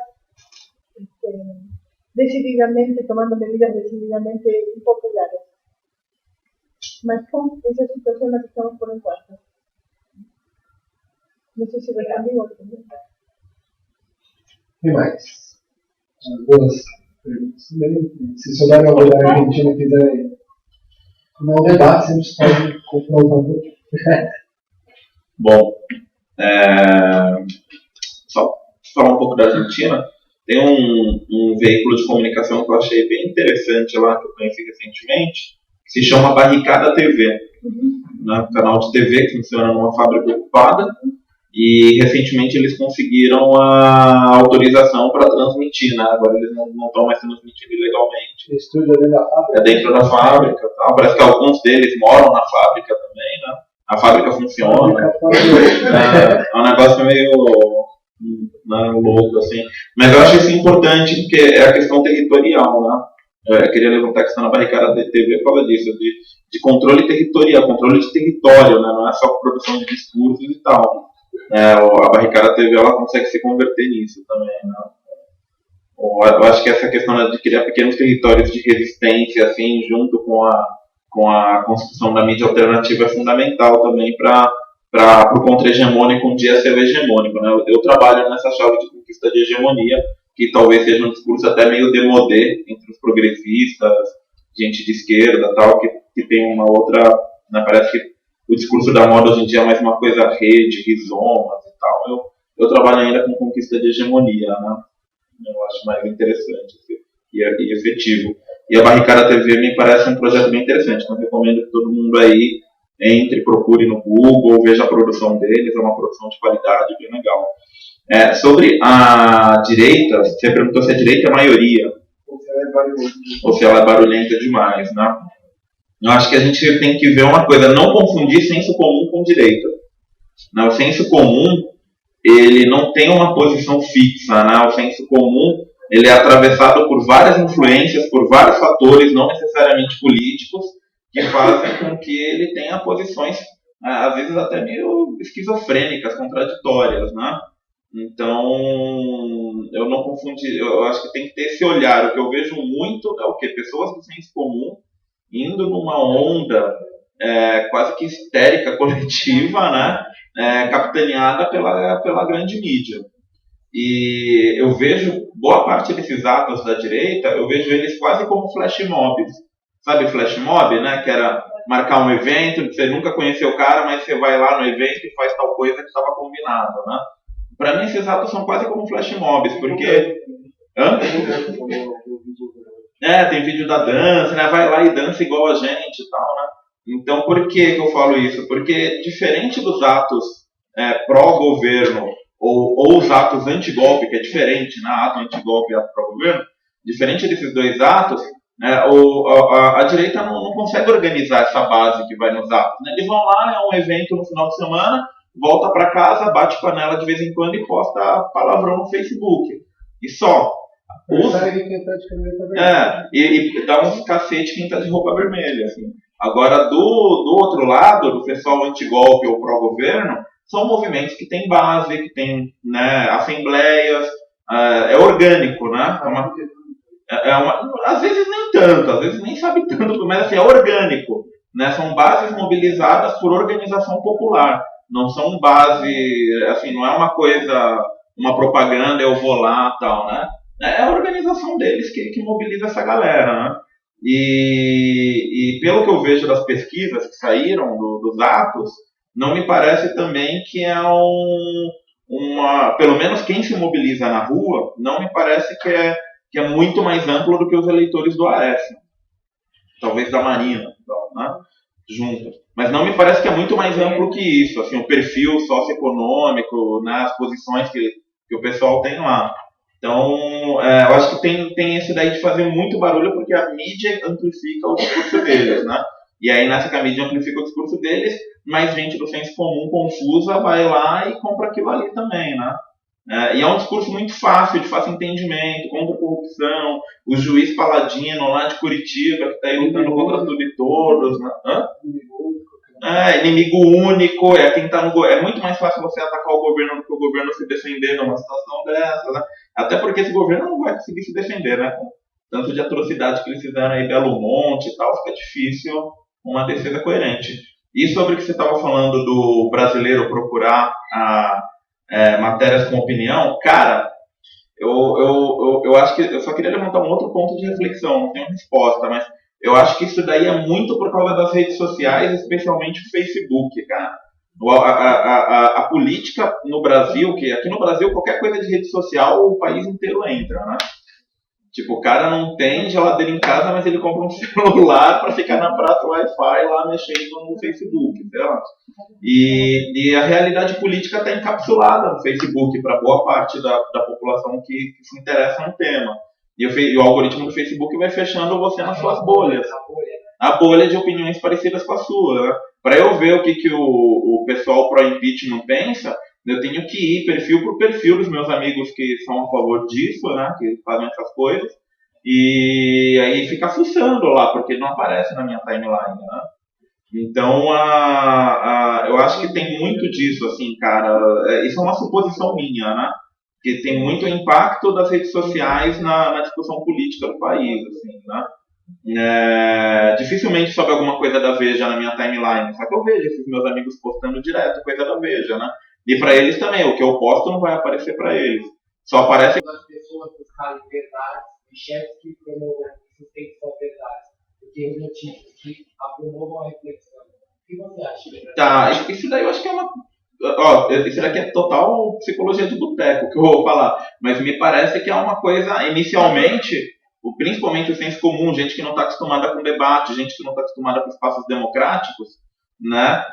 decididamente, tomando medidas decididamente impopulares. Mas com essa situação na que estamos por enquanto. Não sei se respondi ou não. O que mais? Boas perguntas. Se souberem alguma coisa da Argentina, quiserem tomar um debate, sempre pode confrontar um pouco. Bom, só falar um pouco da Argentina, tem um veículo de comunicação que eu achei bem interessante lá, que eu conheci recentemente, que se chama Barricada TV. né, canal de TV que funciona numa fábrica ocupada, e recentemente eles conseguiram a autorização para transmitir, né? Agora eles não estão mais transmitindo ilegalmente. O estúdio é dentro da fábrica? É dentro da fábrica, tá? Parece que alguns deles moram na fábrica também, né? A fábrica funciona. É um negócio meio louco, assim. Mas eu acho isso importante porque é a questão territorial, né? Eu queria levantar a questão na barricada da TV por causa disso, de controle territorial, controle de território, né? Não é só produção de discursos e tal. A barricada TV ela consegue se converter nisso também, né? Eu acho que essa questão de criar pequenos territórios de resistência, assim, junto com a construção da mídia alternativa é fundamental também para o contra-hegemônico um dia ser hegemônico, né? Eu trabalho nessa chave de conquista de hegemonia, que talvez seja um discurso até meio demodé entre os progressistas, gente de esquerda, tal, que tem uma outra, né, parece que o discurso da moda hoje em dia é mais uma coisa rede, rizomas e tal. Eu trabalho ainda com conquista de hegemonia, né? Eu acho mais interessante e efetivo. E a Barricada TV me parece um projeto bem interessante, então recomendo que todo mundo aí entre, procure no Google, veja a produção deles, é uma produção de qualidade, bem legal. Sobre a direita, você perguntou se a direita é a maioria, ou se ela é barulhenta demais, né? Eu acho que a gente tem que ver uma coisa, não confundir senso comum com direita. Né? O senso comum, ele não tem uma posição fixa, né? O senso comum, ele é atravessado por várias influências, por vários fatores, não necessariamente políticos, que fazem com que ele tenha posições, às vezes até meio esquizofrênicas, contraditórias, né? Então, eu não confundi, eu acho que tem que ter esse olhar. O que eu vejo muito é o quê? Pessoas do senso comum indo numa onda quase que histérica coletiva, né? Capitaneada pela grande mídia. E eu vejo boa parte desses atos da direita, eu vejo eles quase como flash mobs. Sabe flash mob, né? Que era marcar um evento, você nunca conheceu o cara, mas você vai lá no evento e faz tal coisa que estava combinado, né? Para mim esses atos são quase como flash mobs, porque... tem vídeo da dança, né? Vai lá e dança igual a gente e tal, né? Então, por que eu falo isso? Porque, diferente dos atos pró-governo ou os atos anti-golpe, que é diferente, né? Ato anti-golpe e ato pró-governo, diferente desses dois atos, a direita não consegue organizar essa base que vai nos atos. Né? Eles vão lá, é um evento no final de semana, volta para casa, bate panela de vez em quando e posta palavrão no Facebook. E só. E dá uns cacete quem tá de roupa vermelha. Assim. Agora, do outro lado, do pessoal anti-golpe ou pró-governo, são movimentos que têm base, que têm, né, assembleias, é orgânico, né? Às vezes nem tanto, às vezes nem sabe tanto, mas assim, é orgânico. Né? São bases mobilizadas por organização popular. Não são base, assim, não é uma coisa, uma propaganda, eu vou lá e tal, né? É a organização deles que mobiliza essa galera, né? E pelo que eu vejo das pesquisas que saíram dos atos, não me parece também que é pelo menos quem se mobiliza na rua, não me parece que é muito mais amplo do que os eleitores do Aécio. Talvez da Marina, então, né? Junto. Mas não me parece que é muito mais amplo que isso, assim, o perfil socioeconômico, né, as posições que o pessoal tem lá. Então, eu acho que tem esse daí de fazer muito barulho porque a mídia amplifica o discurso deles, né? E aí, nessa que a mídia amplifica o discurso deles, mais gente do senso comum confusa vai lá e compra aquilo ali também, né? E é um discurso muito fácil, de fácil entendimento, contra a corrupção, o juiz Paladino lá de Curitiba, que está aí lutando contra tudo e todos, né? Inimigo único, quem tá é muito mais fácil você atacar o governo do que o governo se defender numa situação dessa, né? Até porque esse governo não vai conseguir se defender, né? Com tanto de atrocidade que eles fizeram aí em Belo Monte e tal, fica difícil uma defesa coerente. E sobre o que você estava falando do brasileiro procurar matérias com opinião, cara, eu acho que eu só queria levantar um outro ponto de reflexão, não tenho resposta, mas eu acho que isso daí é muito por causa das redes sociais, especialmente o Facebook, cara. A política no Brasil, que aqui no Brasil qualquer coisa de rede social o país inteiro entra, né? Tipo, o cara não tem geladeira em casa, mas ele compra um celular para ficar na praça Wi-Fi lá mexendo no Facebook, sei lá. E a realidade política está encapsulada no Facebook para boa parte da população que se interessa no tema. E o algoritmo do Facebook vai fechando você nas suas bolhas. A bolha de opiniões parecidas com a sua. Né? Para eu ver o que o pessoal pró-impeachment pensa, eu tenho que ir perfil por perfil dos meus amigos que são a favor disso, né, que fazem essas coisas, e aí ficar fuçando lá, porque não aparece na minha timeline, né? Então, eu acho que tem muito disso, assim, cara. Isso é uma suposição minha, né? Que tem muito impacto das redes sociais na discussão política do país, assim, né? Dificilmente sobe alguma coisa da Veja na minha timeline, só que eu vejo esses meus amigos postando direto coisa da Veja, né? E para eles também, o que eu posto não vai aparecer para eles. Só aparece as pessoas buscarem verdades e chefes que promovam sustentam verdades, porque os notícias que promovam a reflexão. O que você acha? Tá, isso daí eu acho que é uma. Ó, isso daqui é total psicologia de boteco que eu vou falar, mas me parece que é uma coisa, inicialmente, principalmente o senso comum, gente que não está acostumada com debate, gente que não está acostumada com espaços democráticos, né?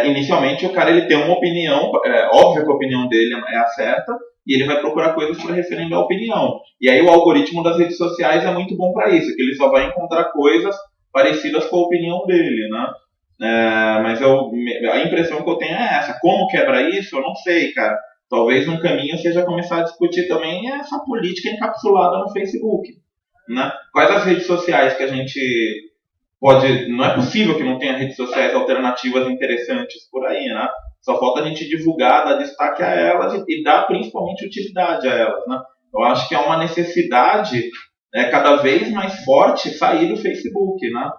Inicialmente o cara ele tem uma opinião, óbvio que a opinião dele é a certa, e ele vai procurar coisas para referendar a opinião. E aí o algoritmo das redes sociais é muito bom para isso, que ele só vai encontrar coisas parecidas com a opinião dele, né? Mas a impressão que eu tenho é essa. Como quebra isso? Eu não sei, cara. Talvez um caminho seja começar a discutir também essa política encapsulada no Facebook, né? Quais as redes sociais que a gente pode... Não é possível que não tenha redes sociais alternativas interessantes por aí, né? Só falta a gente divulgar, dar destaque a elas e dar principalmente utilidade a elas, né? Eu acho que é uma necessidade cada vez mais forte sair do Facebook, né?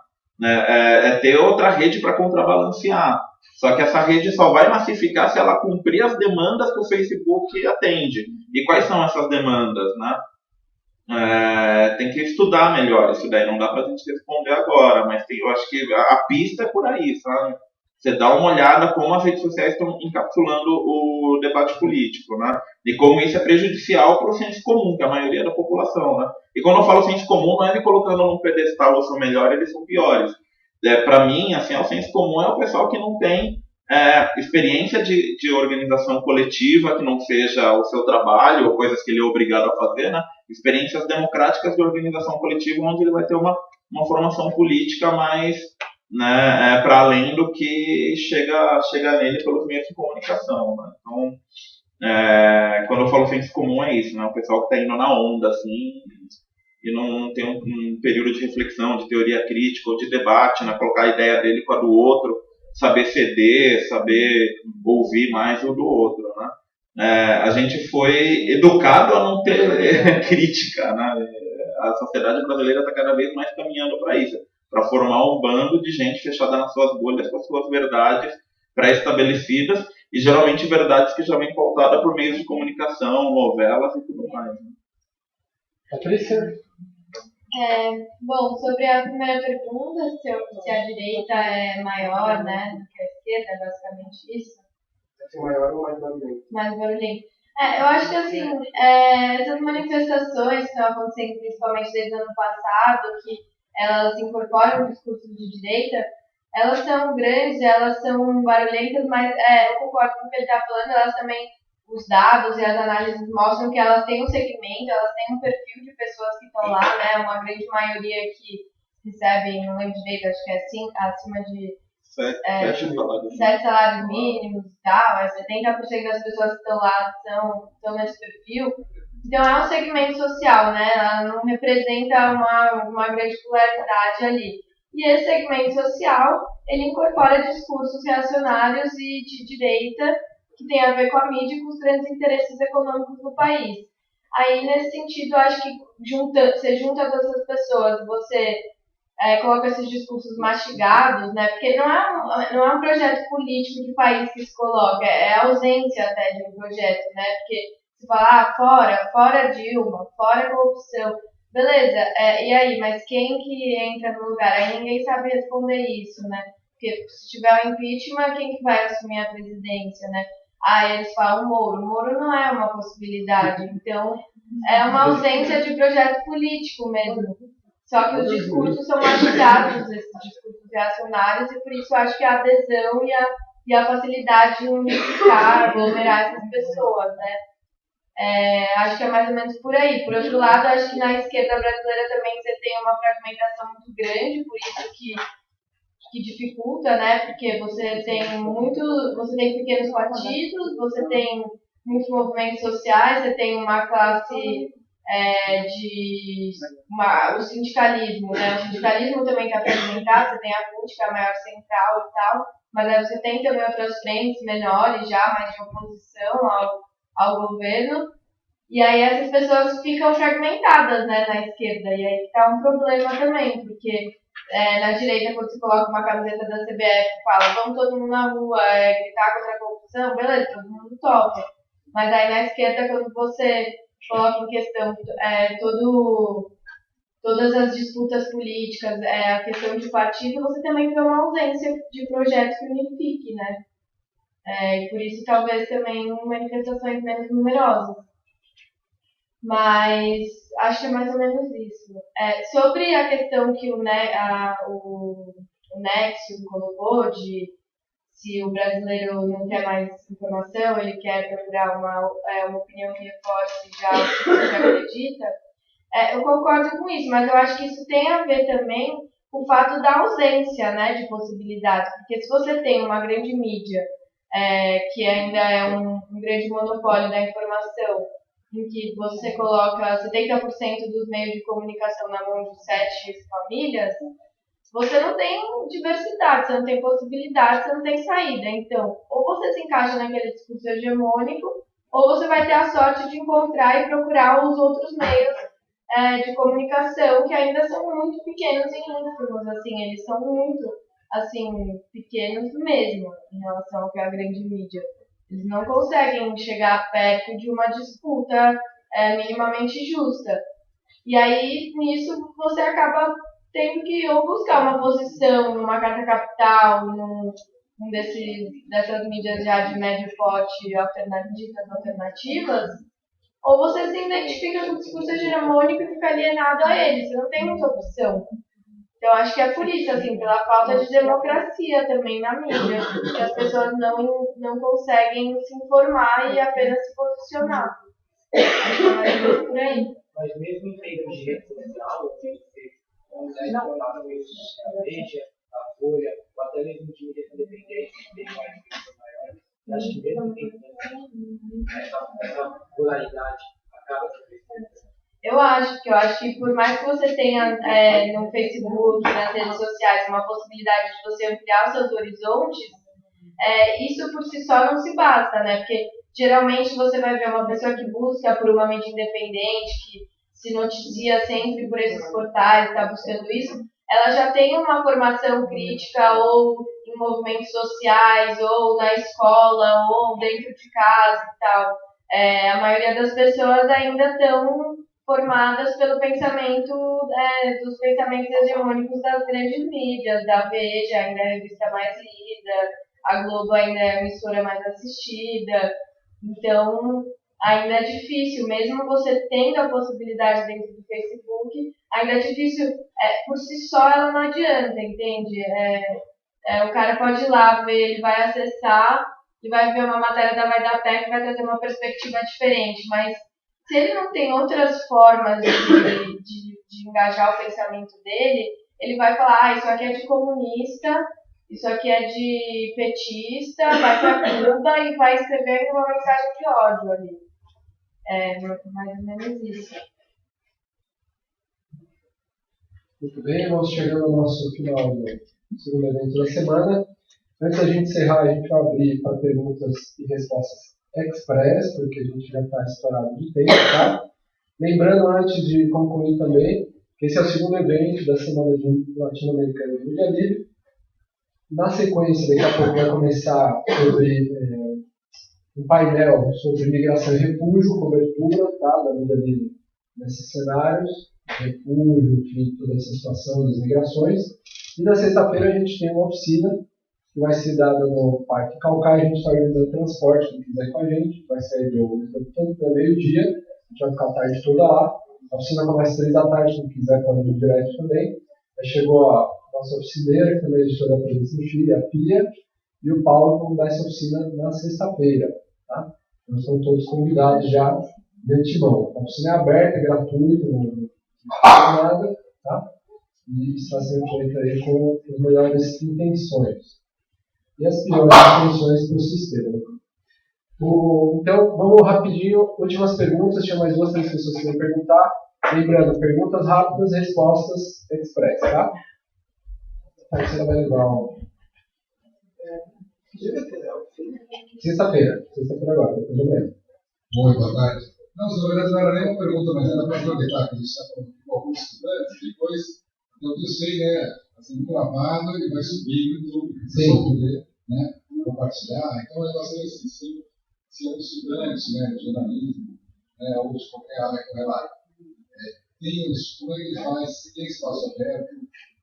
Ter outra rede para contrabalancear. Só que essa rede só vai massificar se ela cumprir as demandas que o Facebook atende. E quais são essas demandas, né? Tem que estudar melhor isso daí, não dá pra gente responder agora, mas eu acho que a pista é por aí, sabe? Você dá uma olhada como as redes sociais estão encapsulando o debate político, né? E como isso é prejudicial para o senso comum, que é a maioria da população, né? E quando eu falo senso comum, não é me colocando num pedestal, eu sou melhor, eles são piores. Para mim, assim, o senso comum é o pessoal que não tem experiência de organização coletiva, que não seja o seu trabalho ou coisas que ele é obrigado a fazer, né? Experiências democráticas de organização coletiva, onde ele vai ter uma formação política mais, né, para além do que chega nele pelos meios de comunicação, né? Então, quando eu falo senso comum é isso, né? O pessoal que está indo na onda, assim, e não tem um período de reflexão, de teoria crítica ou de debate, né? Colocar a ideia dele com a do outro, saber ceder, saber ouvir mais o do outro, né? A gente foi educado a não ter crítica, né? A sociedade brasileira está cada vez mais caminhando para isso, para formar um bando de gente fechada nas suas bolhas com as suas verdades pré-estabelecidas e geralmente verdades que já vêm pautadas por meios de comunicação, novelas e tudo mais. Né? Patrícia? Bom, sobre a primeira pergunta, se a direita é maior, né, do que a esquerda, é basicamente isso. Se maior ou mais barulhento? Mais barulhento. Eu acho que, assim, essas manifestações que estão acontecendo, principalmente desde o ano passado, que elas incorporam o discurso de direita, elas são grandes, elas são barulhentas, mas eu concordo com o que ele está falando, elas também, os dados e as análises mostram que elas têm um segmento, elas têm um perfil de pessoas que estão lá, né? Uma grande maioria que recebem, não lembro direito, acho que é acima de 7 salários mínimos e tal, 70% das pessoas que estão lá estão nesse perfil. Então é um segmento social, né? Ela não representa uma grande pluralidade ali. E esse segmento social, ele incorpora discursos reacionários e de direita que tem a ver com a mídia e com os grandes interesses econômicos do país. Aí, nesse sentido, eu acho que você junta todas essas pessoas, você coloca esses discursos mastigados, né? Porque não é um projeto político de país que se coloca, é a ausência até de um projeto, né? Porque você fala, fora Dilma, fora corrupção, beleza, e aí, mas quem que entra no lugar? Aí ninguém sabe responder isso, né? Porque se tiver o impeachment, quem que vai assumir a presidência, né? Aí eles falam Moro não é uma possibilidade, então é uma ausência de projeto político mesmo. Só que os discursos são mastigados, esses discursos reacionários, e por isso eu acho que a adesão e a facilidade de unificar, aglomerar essas pessoas, né? Acho que é mais ou menos por aí. Por outro lado, acho que na esquerda brasileira também você tem uma fragmentação muito grande, por isso que dificulta, né? Porque você tem pequenos partidos, você tem muitos movimentos sociais, você tem uma classe o sindicalismo, né? O sindicalismo também está fragmentado, você tem a CUT, que é a maior central e tal, mas aí você tem também outras frentes menores já, mais de oposição ao governo, e aí essas pessoas ficam fragmentadas, né, na esquerda, e aí está um problema também, porque na direita, quando você coloca uma camiseta da CBF e fala, vamos todo mundo na rua gritar contra a corrupção, beleza, todo mundo topa. Mas aí na esquerda, quando você coloca em questão todas as disputas políticas, a questão de partido, você também vê uma ausência de projeto que unifique, né? E por isso talvez também manifestações menos numerosas. Mas acho que é mais ou menos isso. Sobre a questão que o Nexo colocou de se o brasileiro não quer mais informação, ele quer procurar uma opinião que reforce já o que você acredita, eu concordo com isso, mas eu acho que isso tem a ver também com o fato da ausência, né, de possibilidades. Porque se você tem uma grande mídia, que ainda é um grande monopólio da informação, em que você coloca 70% dos meios de comunicação na mão de 7 famílias, você não tem diversidade, você não tem possibilidade, você não tem saída. Então, ou você se encaixa naquele discurso hegemônico, ou você vai ter a sorte de encontrar e procurar os outros meios de comunicação que ainda são muito pequenos e ínfimos, assim, eles são muito, assim, pequenos mesmo em relação ao que é a grande mídia. Eles não conseguem chegar perto de uma disputa minimamente justa. E aí, nisso, você acaba tendo que ou buscar uma posição numa carta capital, num dessas mídias já de médio porte alternativas, ou você se identifica com o discurso hegemônico e fica alienado a ele. Você não tem muita opção. Então, acho que é por isso, assim, pela falta de democracia também na mídia, que as pessoas não conseguem se informar e apenas se posicionar. Acho que é mais ou menos por aí. Mas mesmo em termos de rede social, você consegue falar com isso a Veja, a Folha, ou até mesmo de mídia independente, que tem mais pessoas maiores. Eu acho que mesmo essa polaridade acaba se crescendo. Eu acho que por mais que você tenha no Facebook, nas redes sociais, uma possibilidade de você ampliar os seus horizontes, isso por si só não se basta, né? Porque geralmente você vai ver uma pessoa que busca por uma mídia independente, que se noticia sempre por esses portais, está buscando isso, ela já tem uma formação crítica ou em movimentos sociais, ou na escola, ou dentro de casa e tal. A maioria das pessoas ainda estão formadas pelo pensamento, dos pensamentos hegemônicos das grandes mídias, da Veja ainda é a revista mais lida, a Globo ainda é a emissora mais assistida, então ainda é difícil, mesmo você tendo a possibilidade dentro do Facebook, ainda é difícil, por si só ela não adianta, entende? O cara pode ir lá ver, ele vai acessar, ele vai ver uma matéria da Vai da Pé que vai trazer uma perspectiva diferente, mas se ele não tem outras formas de engajar o pensamento dele, ele vai falar, isso aqui é de comunista, isso aqui é de petista, vai para Cuba e vai escrever uma mensagem de ódio ali. Mais ou menos isso. Muito bem, nós chegamos ao nosso final do segundo evento da semana. Antes da gente encerrar, a gente vai abrir para perguntas e respostas express, porque a gente já está estourado de tempo, tá? Lembrando, antes de concluir também, que esse é o segundo evento da Semana Latino-Americana de Mídia Livre. Na sequência, daqui a pouco vai começar sobre um painel sobre migração e refúgio, cobertura, tá, da mídia livre nesses cenários, refúgio, enfim, toda essa situação das migrações. E na sexta-feira a gente tem uma oficina que vai ser dada no Parque Caucaia. A gente está organizando transporte, quem quiser com a gente, vai sair do tanto meio-dia gente vai ficar a tarde toda lá. A oficina começa às 3 da tarde, quem quiser pode vir direto também. Aí chegou a nossa oficineira, que também é editora da Presença do Chile, a Pia, e o Paulo vão dar essa oficina na sexta-feira. Tá? Então estão todos convidados já de antemão. A oficina é aberta, é gratuita, não custa nada, tá? E está sendo feita aí com as melhores intenções. E as piores intenções para o sistema. Então, vamos rapidinho, últimas perguntas, tinha mais 2, 3 pessoas que iam perguntar. Lembrando, perguntas rápidas, respostas express, tá? Terceira vai legal. Sexta-feira agora, depois de amanhã. Oi, boa tarde. Não, na verdade não era nem uma pergunta, mas era para aproveitar que a gente está falando com alguns estudantes, depois, eu sei, né, está sendo gravado e vai subir no YouTube, para poder, né, compartilhar. Então, o negócio é assim, se é um estudante, né, de jornalismo, né, ou de qualquer área que vai lá, como é que ele faz, se tem espaço aberto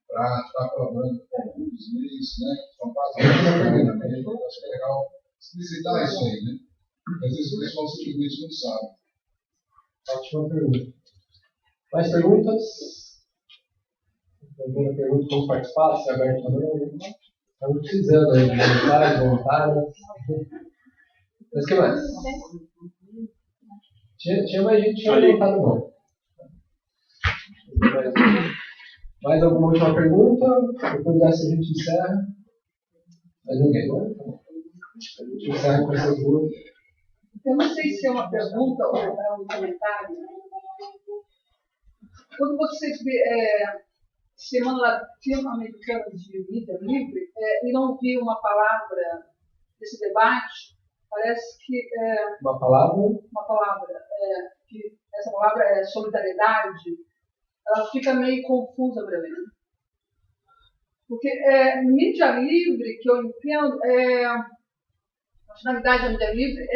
para estar colaborando com alguns meios, né, que são parte do treinamento, acho que é legal explicitar isso aí, né? Às vezes o pessoal simplesmente não sabe. Ótima pergunta. Mais perguntas? A primeira pergunta, como participar, se é aberto ou não. Estamos precisando aí de voluntários. Mas o que mais? Tinha mais gente que tinha levantado mão. Mais alguma última pergunta? Depois dessa a gente encerra. Mais ninguém, não é? A gente encerra com essas duas. Eu não sei se é uma pergunta ou é um comentário. Quando vocês vê Semana Latino-Americana de Mídia Livre e não vi uma palavra desse debate, parece que uma palavra que essa palavra é solidariedade, ela fica meio confusa para mim. Porque mídia livre, que eu entendo, a finalidade da mídia livre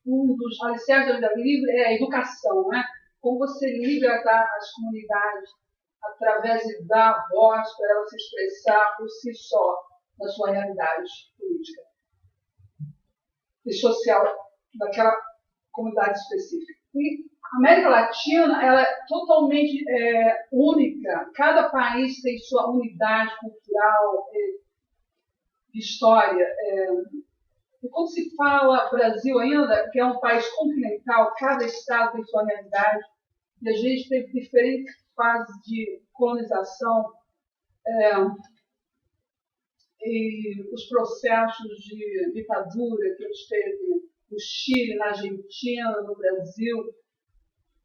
um dos alicerces da mídia livre é a educação, né? Como você liga as comunidades através de dar voz para elas se expressar por si só na sua realidade política e social daquela comunidade específica. E a América Latina ela é totalmente única. Cada país tem sua unidade cultural, de história. E quando se fala Brasil ainda, que é um país continental, cada estado tem sua realidade, e a gente teve diferentes fases de colonização e os processos de ditadura que a gente teve no Chile, na Argentina, no Brasil,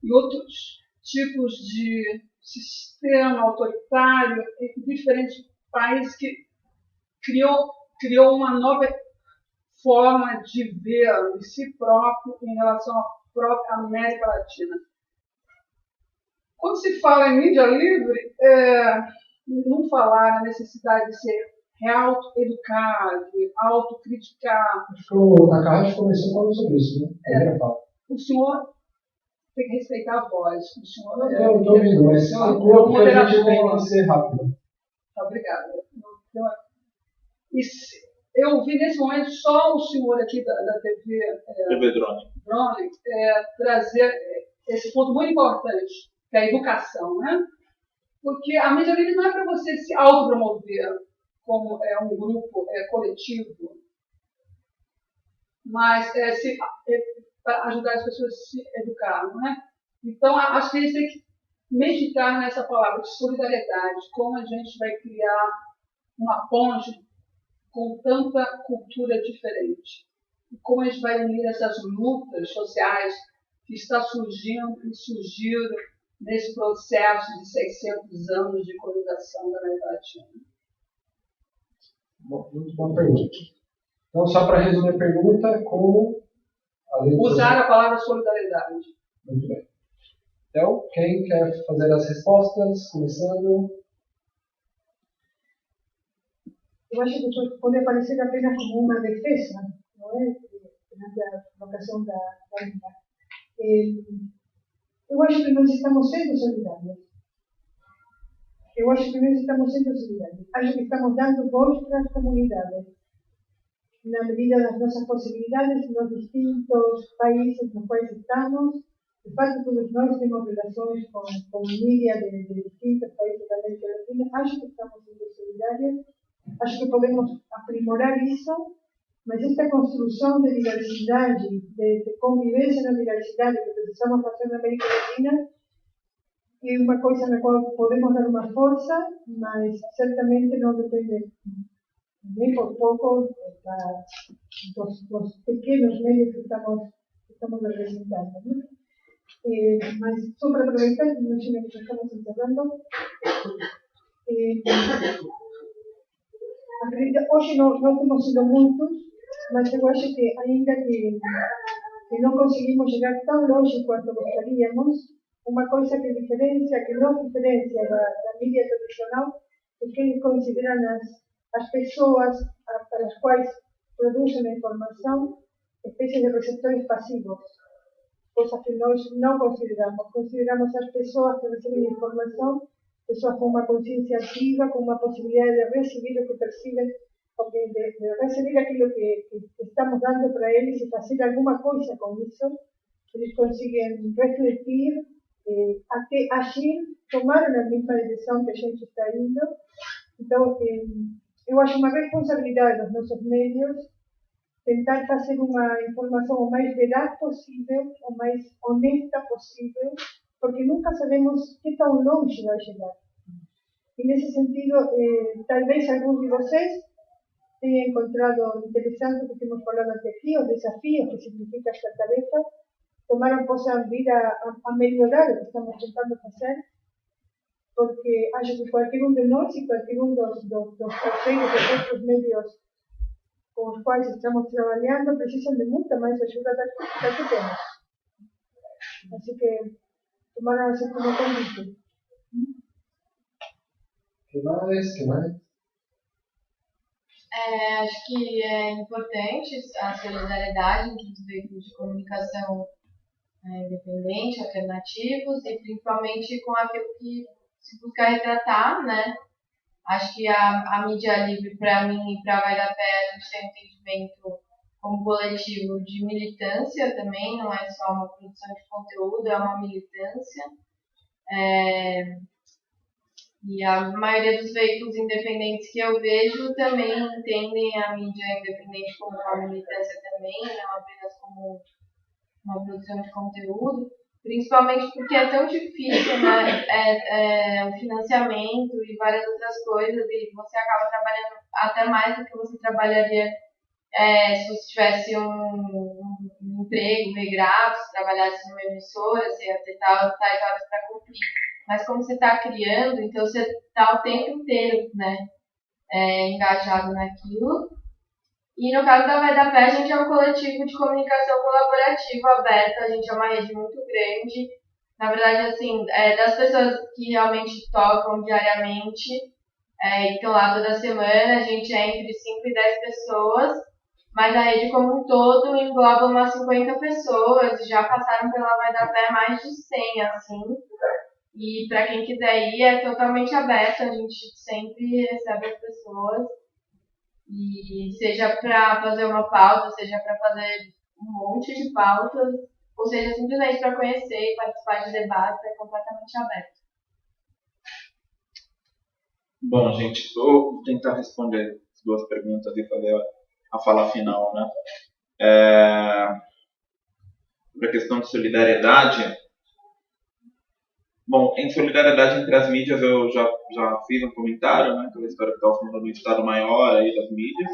e outros tipos de sistema autoritário em diferentes países que criou uma nova forma de ver de si próprio em relação à própria América Latina. Quando se fala em mídia livre, não falar na necessidade de ser auto-educar, de autocriticar. Acho que o Takahashi começou falando sobre isso, né? O senhor tem que respeitar a voz. O senhor eu estou ouvindo, mas porque a gente tem que ser rápido. Obrigada. Eu vi nesse momento só o senhor aqui da TV Drone trazer esse ponto muito importante, que é a educação, né? Porque a mídia livre não é para você se autopromover como um grupo coletivo, mas para ajudar as pessoas a se educar, não é? Então, acho que a gente tem que meditar nessa palavra de solidariedade, como a gente vai criar uma ponte com tanta cultura diferente. E como a gente vai unir essas lutas sociais que estão surgindo e surgiram nesse processo de 600 anos de colonização da América Latina. Bom, muito boa pergunta. Então, só para resumir a pergunta, como... Usar a palavra solidariedade. Muito bem. Então, quem quer fazer as respostas? Começando... Eu acho que pode aparecer apenas como uma defesa, não é? Na vocação da vida. Eu acho que nós estamos sendo solidários. Acho que estamos dando voz para as comunidades, na medida das nossas possibilidades, nos distintos países nos quais estamos, de facto todos nós temos relações com mídia de distintos países da América Latina. Acho que estamos sendo solidários, acho que podemos aprimorar isso, mas esta construção de diversidade, de convivência na diversidade que precisamos fazer na América Latina, é uma coisa na qual podemos dar uma força, mas certamente não depende nem por pouco dos pequenos meios que estamos representando. Né? Mas só para aproveitar, imagino que estamos encerrando. Acredito, hoje não temos sido muitos, mas eu acho que ainda que não conseguimos chegar tão longe quanto gostaríamos, uma coisa que nos diferencia da mídia tradicional é que eles consideram as pessoas para as quais produzem a informação espécies de receptores passivos, coisa que nós não consideramos. Consideramos as pessoas que recebem a informação pessoas com uma consciência ativa, com uma possibilidade de receber o que percebem, de receber aquilo que estamos dando para eles e fazer alguma coisa com isso. Eles conseguem refletir, até agir, tomar a mesma direção que a gente está indo. Então, eu acho uma responsabilidade dos nossos meios tentar fazer uma informação o mais veraz possível, o mais honesta possível, porque nunca sabemos que tão longe vai chegar. E nesse sentido, talvez alguns de vocês tenham encontrado interessante o que temos falado até aqui, os desafios que significa esta tarefa, possam vir a melhorar o que estamos tentando fazer, porque acho que qualquer um de nós e qualquer um dos parceiros dos outros meios com os quais estamos trabalhando precisam de muita mais ajuda da que temos. Assim que tomaram isso como convite. Que mais? Acho que é importante a solidariedade entre os veículos de comunicação independente, alternativos, e principalmente com aquilo que se busca retratar, né? Acho que a mídia livre, para mim e para a Vai da Pé, a gente tem um entendimento como coletivo de militância também, não é só uma produção de conteúdo, é uma militância. E a maioria dos veículos independentes que eu vejo também entendem a mídia independente como uma militância também, não apenas como uma produção de conteúdo, principalmente porque é tão difícil, né, o financiamento e várias outras coisas, e você acaba trabalhando até mais do que você trabalharia se você tivesse um emprego regrado, se trabalhasse numa emissora, você ia ter tais horas para cumprir. Mas como você está criando, então você está o tempo inteiro, né, engajado naquilo. E no caso da Vai da Pé, a gente é um coletivo de comunicação colaborativa aberta, a gente é uma rede muito grande. Na verdade, assim, das pessoas que realmente tocam diariamente e estão lá toda semana, a gente é entre 5 e 10 pessoas, mas a rede como um todo engloba umas 50 pessoas, já passaram pela Vai da Pé mais de 100, assim. E para quem quiser ir, é totalmente aberto, a gente sempre recebe as pessoas. E seja para fazer uma pauta, seja para fazer um monte de pautas, ou seja, simplesmente para conhecer e participar de debates, é completamente aberto. Bom, gente, vou tentar responder as duas perguntas e fazer a fala final, né? Sobre a questão de solidariedade. Bom, em solidariedade entre as mídias, eu já fiz um comentário, né, aquela história que estava falando do Estado Maior aí das mídias.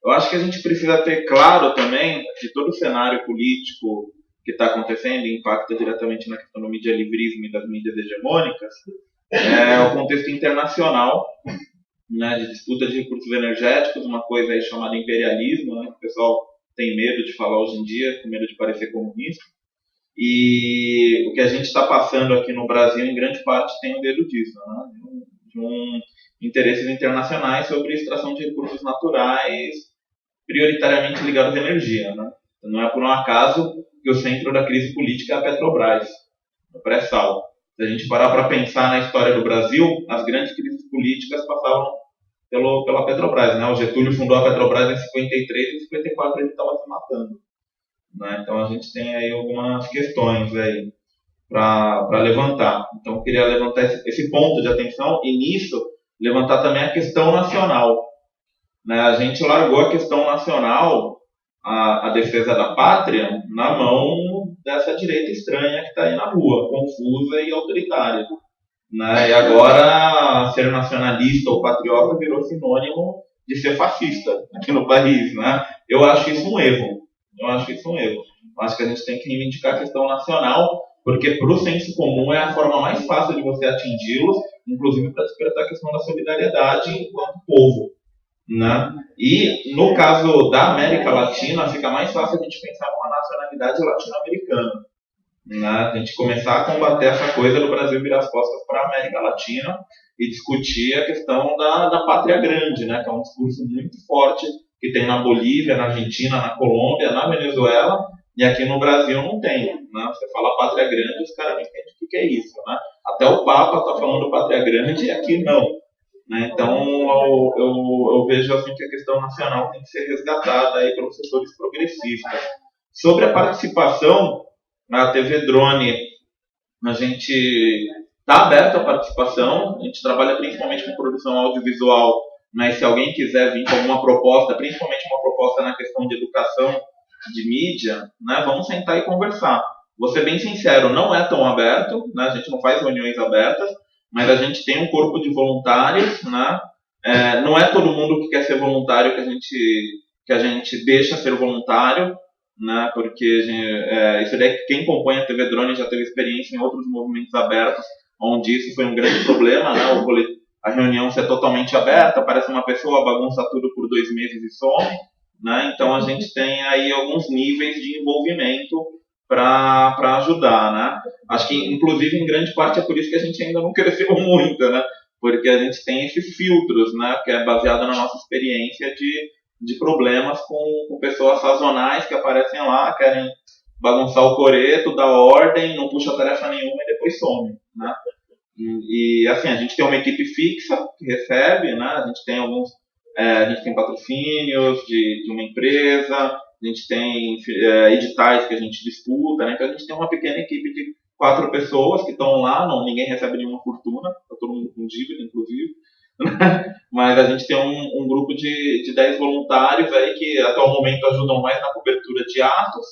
Eu acho que a gente precisa ter claro também que todo o cenário político que está acontecendo e impacta diretamente na questão do medialivrismo e das mídias hegemônicas é o contexto internacional, né, de disputa de recursos energéticos, uma coisa aí chamada imperialismo, né, que o pessoal tem medo de falar hoje em dia, com medo de parecer comunista. E o que a gente está passando aqui no Brasil, em grande parte, tem um dedo disso, né? De interesses internacionais sobre extração de recursos naturais, prioritariamente ligados à energia, né? Não é por um acaso que o centro da crise política é a Petrobras, o pré-sal. Se a gente parar para pensar na história do Brasil, as grandes crises políticas passavam pela Petrobras, né? O Getúlio fundou a Petrobras em 53 e em 54 ele estava se matando. né? Então a gente tem aí algumas questões aí para levantar. Então eu queria levantar esse ponto de atenção e nisso levantar também a questão nacional, né? A gente largou a questão nacional, a defesa da pátria, na mão dessa direita estranha que está aí na rua, confusa e autoritária, né? E agora ser nacionalista ou patriota virou sinônimo de ser fascista aqui no país, né? Eu acho isso um erro. Eu acho que a gente tem que reivindicar a questão nacional, porque para o senso comum é a forma mais fácil de você atingi-los, inclusive para despertar a questão da solidariedade enquanto povo, né? E no caso da América Latina, fica mais fácil a gente pensar numa nacionalidade latino-americana, né? A gente começar a combater essa coisa do Brasil virar as costas para a América Latina e discutir a questão da pátria grande, né? Que é um discurso muito forte que tem na Bolívia, na Argentina, na Colômbia, na Venezuela, e aqui no Brasil não tem, né? Você fala pátria grande, os caras não entendem o que é isso, né? Até o Papa está falando pátria grande e aqui não, né? Então eu vejo assim que a questão nacional tem que ser resgatada aí pelos setores progressistas. Sobre a participação, na TV Drone, a gente está aberto à participação, a gente trabalha principalmente com produção audiovisual, mas se alguém quiser vir com alguma proposta, principalmente uma proposta na questão de educação, de mídia, né, vamos sentar e conversar. Vou ser bem sincero, não é tão aberto, né, a gente não faz reuniões abertas, mas a gente tem um corpo de voluntários, né, não é todo mundo que quer ser voluntário que a gente deixa ser voluntário, né, porque isso daí, quem compõe a TV Drone já teve experiência em outros movimentos abertos, onde isso foi um grande problema, né, a reunião ser totalmente aberta, aparece uma pessoa, bagunça tudo por 2 meses e some, né? Então a gente tem aí alguns níveis de envolvimento para ajudar, né? Acho que inclusive em grande parte é por isso que a gente ainda não cresceu muito, né? Porque a gente tem esses filtros, né? Que é baseado na nossa experiência de problemas com pessoas sazonais que aparecem lá, querem bagunçar o coreto, dar ordem, não puxa tarefa nenhuma e depois some, né? E assim, a gente tem uma equipe fixa que recebe, né? A gente tem patrocínios de uma empresa, a gente tem editais que a gente disputa, né? Então a gente tem uma pequena equipe de 4 pessoas que estão lá, ninguém recebe nenhuma fortuna, está todo mundo com dívida, inclusive, né? Mas a gente tem um grupo de 10 voluntários aí que até o momento ajudam mais na cobertura de atos,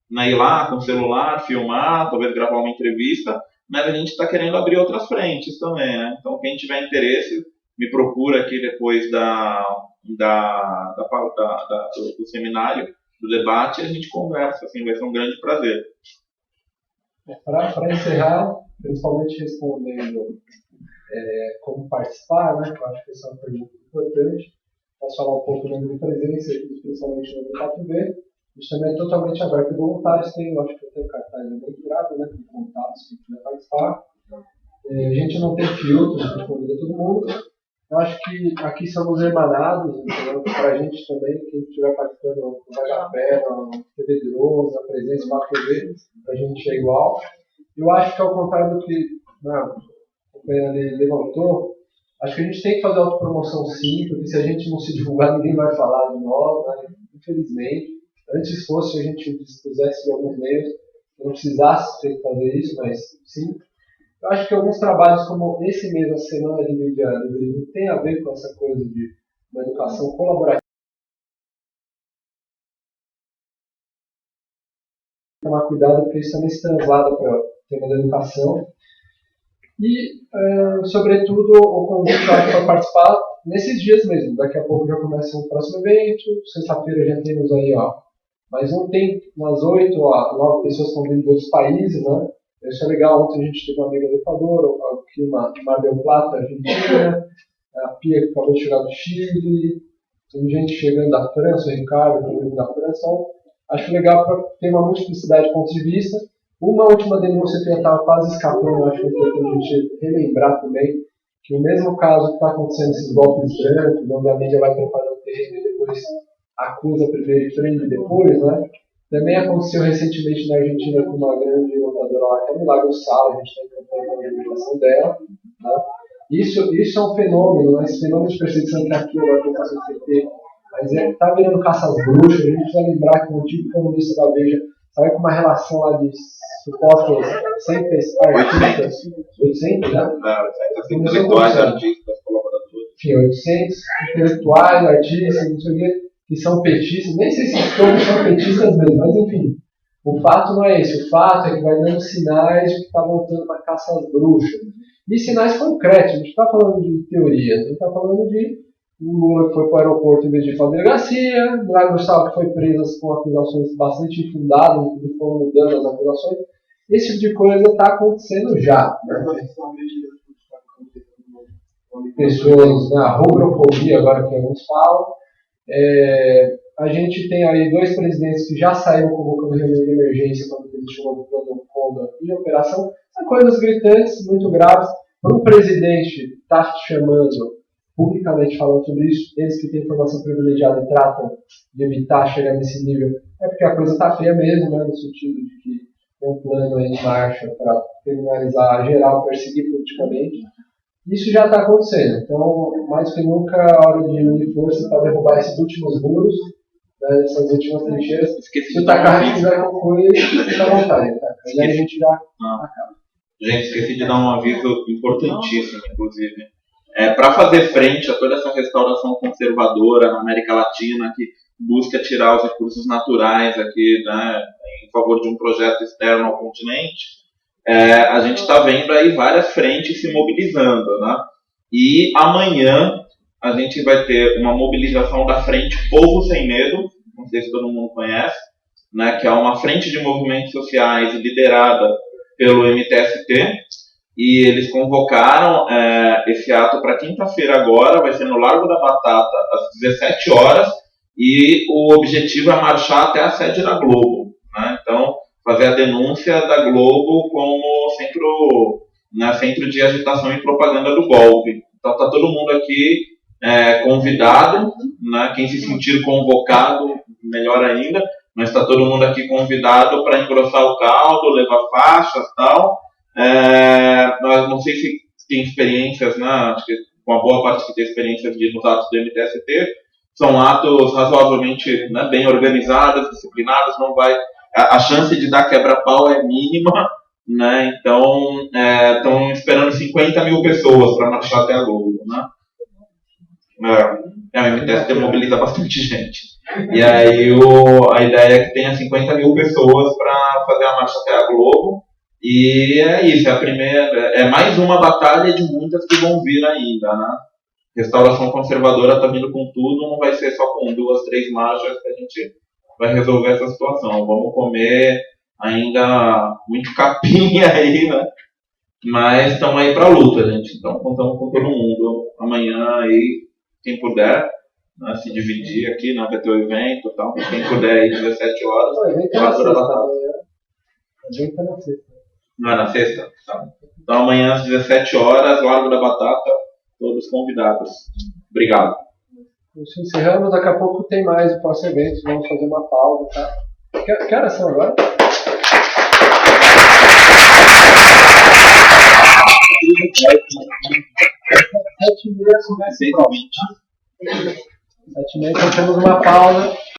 né? Ir lá com o celular, filmar, talvez gravar uma entrevista, mas a gente está querendo abrir outras frentes também, né? Então quem tiver interesse, me procura aqui depois do seminário, do debate, e a gente conversa, assim, vai ser um grande prazer. Para encerrar, principalmente respondendo como participar, né, que eu acho que essa é uma pergunta importante, posso falar um pouco da minha presença, principalmente no B4B. A gente também é totalmente aberto a voluntários, eu acho que eu tenho cartaz bem tirado, né, com contatos, quem quiser participar. A gente não tem filtro, a gente convida todo mundo. Eu acho que aqui somos hermanados, então para a gente também, quem estiver participando do Vagapé, na TV Drone, na presença 4V, para a gente é igual. Eu acho que ao contrário do que a companheira ali levantou, acho que a gente tem que fazer autopromoção sim, porque se a gente não se divulgar, ninguém vai falar de nós, né? Infelizmente. Antes fosse a gente dispusesse de alguns meios, não precisasse ter que fazer isso, mas sim. Eu acho que alguns trabalhos como esse mesmo, a Semana de Mídia do Brasil, tem a ver com essa coisa de uma educação colaborativa. Tomar cuidado, porque isso também se translada para o tema da educação. E, sobretudo, o convite para participar nesses dias mesmo. Daqui a pouco já começa o próximo evento, sexta-feira já temos aí, mas não tem umas 8 a 9 pessoas que estão vindo de outros países, né? Isso é legal. Ontem a gente teve uma amiga do Equador, aqui uma Mar del Plata, Argentina, a Pia que acabou de chegar do Chile, tem gente chegando da França, o Ricardo também da França. Então, acho legal para ter uma multiplicidade de pontos de vista. Uma última denúncia que eu estava quase escapando, acho que é importante a gente relembrar também, que o mesmo caso que está acontecendo esses golpes brancos, onde a mídia vai preparando o terreno e depois acusa primeiro e prende depois, né? Também aconteceu recentemente na Argentina com uma grande lutadora lá, que é a Milagro Sala, a gente está em campanha de liberação dela. Tá? Isso é um fenômeno, né? Esse fenômeno de perseguição que aqui agora tem o CT, mas está virando caça às bruxas. A gente precisa lembrar que o antigo comunista da Veja saiu com uma relação lá de supostos 100 artistas, 800, né? 800 intelectuais, artistas, colaboradores. Enfim, 800 intelectuais, artistas, não sei o quê, que são petistas, nem sei se todos são petistas mesmo, mas enfim, o fato não é esse, o fato é que vai dando sinais de que está voltando uma caça às bruxas. E sinais concretos, a gente não está falando de teoria, a gente está falando de o Lula que foi para o aeroporto em vez de ir para a delegacia, o Braga Gustavo que foi preso com acusações bastante infundadas, que foram mudando as acusações. Esse tipo de coisa está acontecendo já. Né? Pessoas, né, a rubrofobia, agora que alguns falam. A gente tem aí 2 presidentes que já saíram convocando reunião de emergência quando existe um plano Conda e operação. São coisas gritantes, muito graves. Para um presidente estar chamando, publicamente falando sobre isso, eles que têm informação privilegiada e tratam de evitar chegar nesse nível, é porque a coisa está feia mesmo, né, no sentido de que tem um plano aí em marcha para criminalizar geral, perseguir politicamente. Isso já está acontecendo. Então, mais que nunca, a hora de unir força para derrubar esses últimos muros, né, essas últimas trincheiras. Se o Takahari quiser concluir, fica à vontade. Tá? Aí a gente já acaba. Gente, esqueci de dar um aviso importantíssimo, inclusive. Para fazer frente a toda essa restauração conservadora na América Latina, que busca tirar os recursos naturais aqui, né, em favor de um projeto externo ao continente, a gente está vendo aí várias frentes se mobilizando, né? E amanhã a gente vai ter uma mobilização da Frente Povo Sem Medo, não sei se todo mundo conhece, né, que é uma frente de movimentos sociais liderada pelo MTST, e eles convocaram esse ato para quinta-feira agora, vai ser no Largo da Batata, às 17 horas, e o objetivo é marchar até a sede da Globo, né? Então, fazer a denúncia da Globo como centro de agitação e propaganda do golpe. Então, está todo mundo aqui convidado, né? Quem se sentir convocado, melhor ainda, mas está todo mundo aqui convidado para engrossar o caldo, levar faixas e tal. Nós não sei se tem experiências, né? Acho que uma boa parte que tem experiências nos atos do MTST, são atos razoavelmente, né, bem organizados, disciplinados, não vai... A chance de dar quebra-pau é mínima, né? Então, estão esperando 50 mil pessoas para marchar até a Globo, né? O MTST mobiliza bastante gente. E aí a ideia é que tenha 50 mil pessoas para fazer a marcha até a Globo. E é isso, é mais uma batalha de muitas que vão vir ainda, né? Restauração conservadora está vindo com tudo, não vai ser só com 2, 3 marchas que a gente vai resolver essa situação. Vamos comer ainda muito capim aí, né? Mas estamos aí para a luta, gente. Então contamos com todo mundo. Amanhã aí, quem puder, né, se dividir aqui, né, vai ter o evento e tal. Quem puder aí, 17 horas. O evento é na sexta. Não é na sexta? Tá. Então amanhã às 17 horas, Largo da Batata, todos convidados. Obrigado. Isso, encerramos, daqui a pouco tem mais o pós-evento, vamos fazer uma pausa, tá? Que horas são agora? 7h30 começa o próximo. 7h30, então temos uma pausa.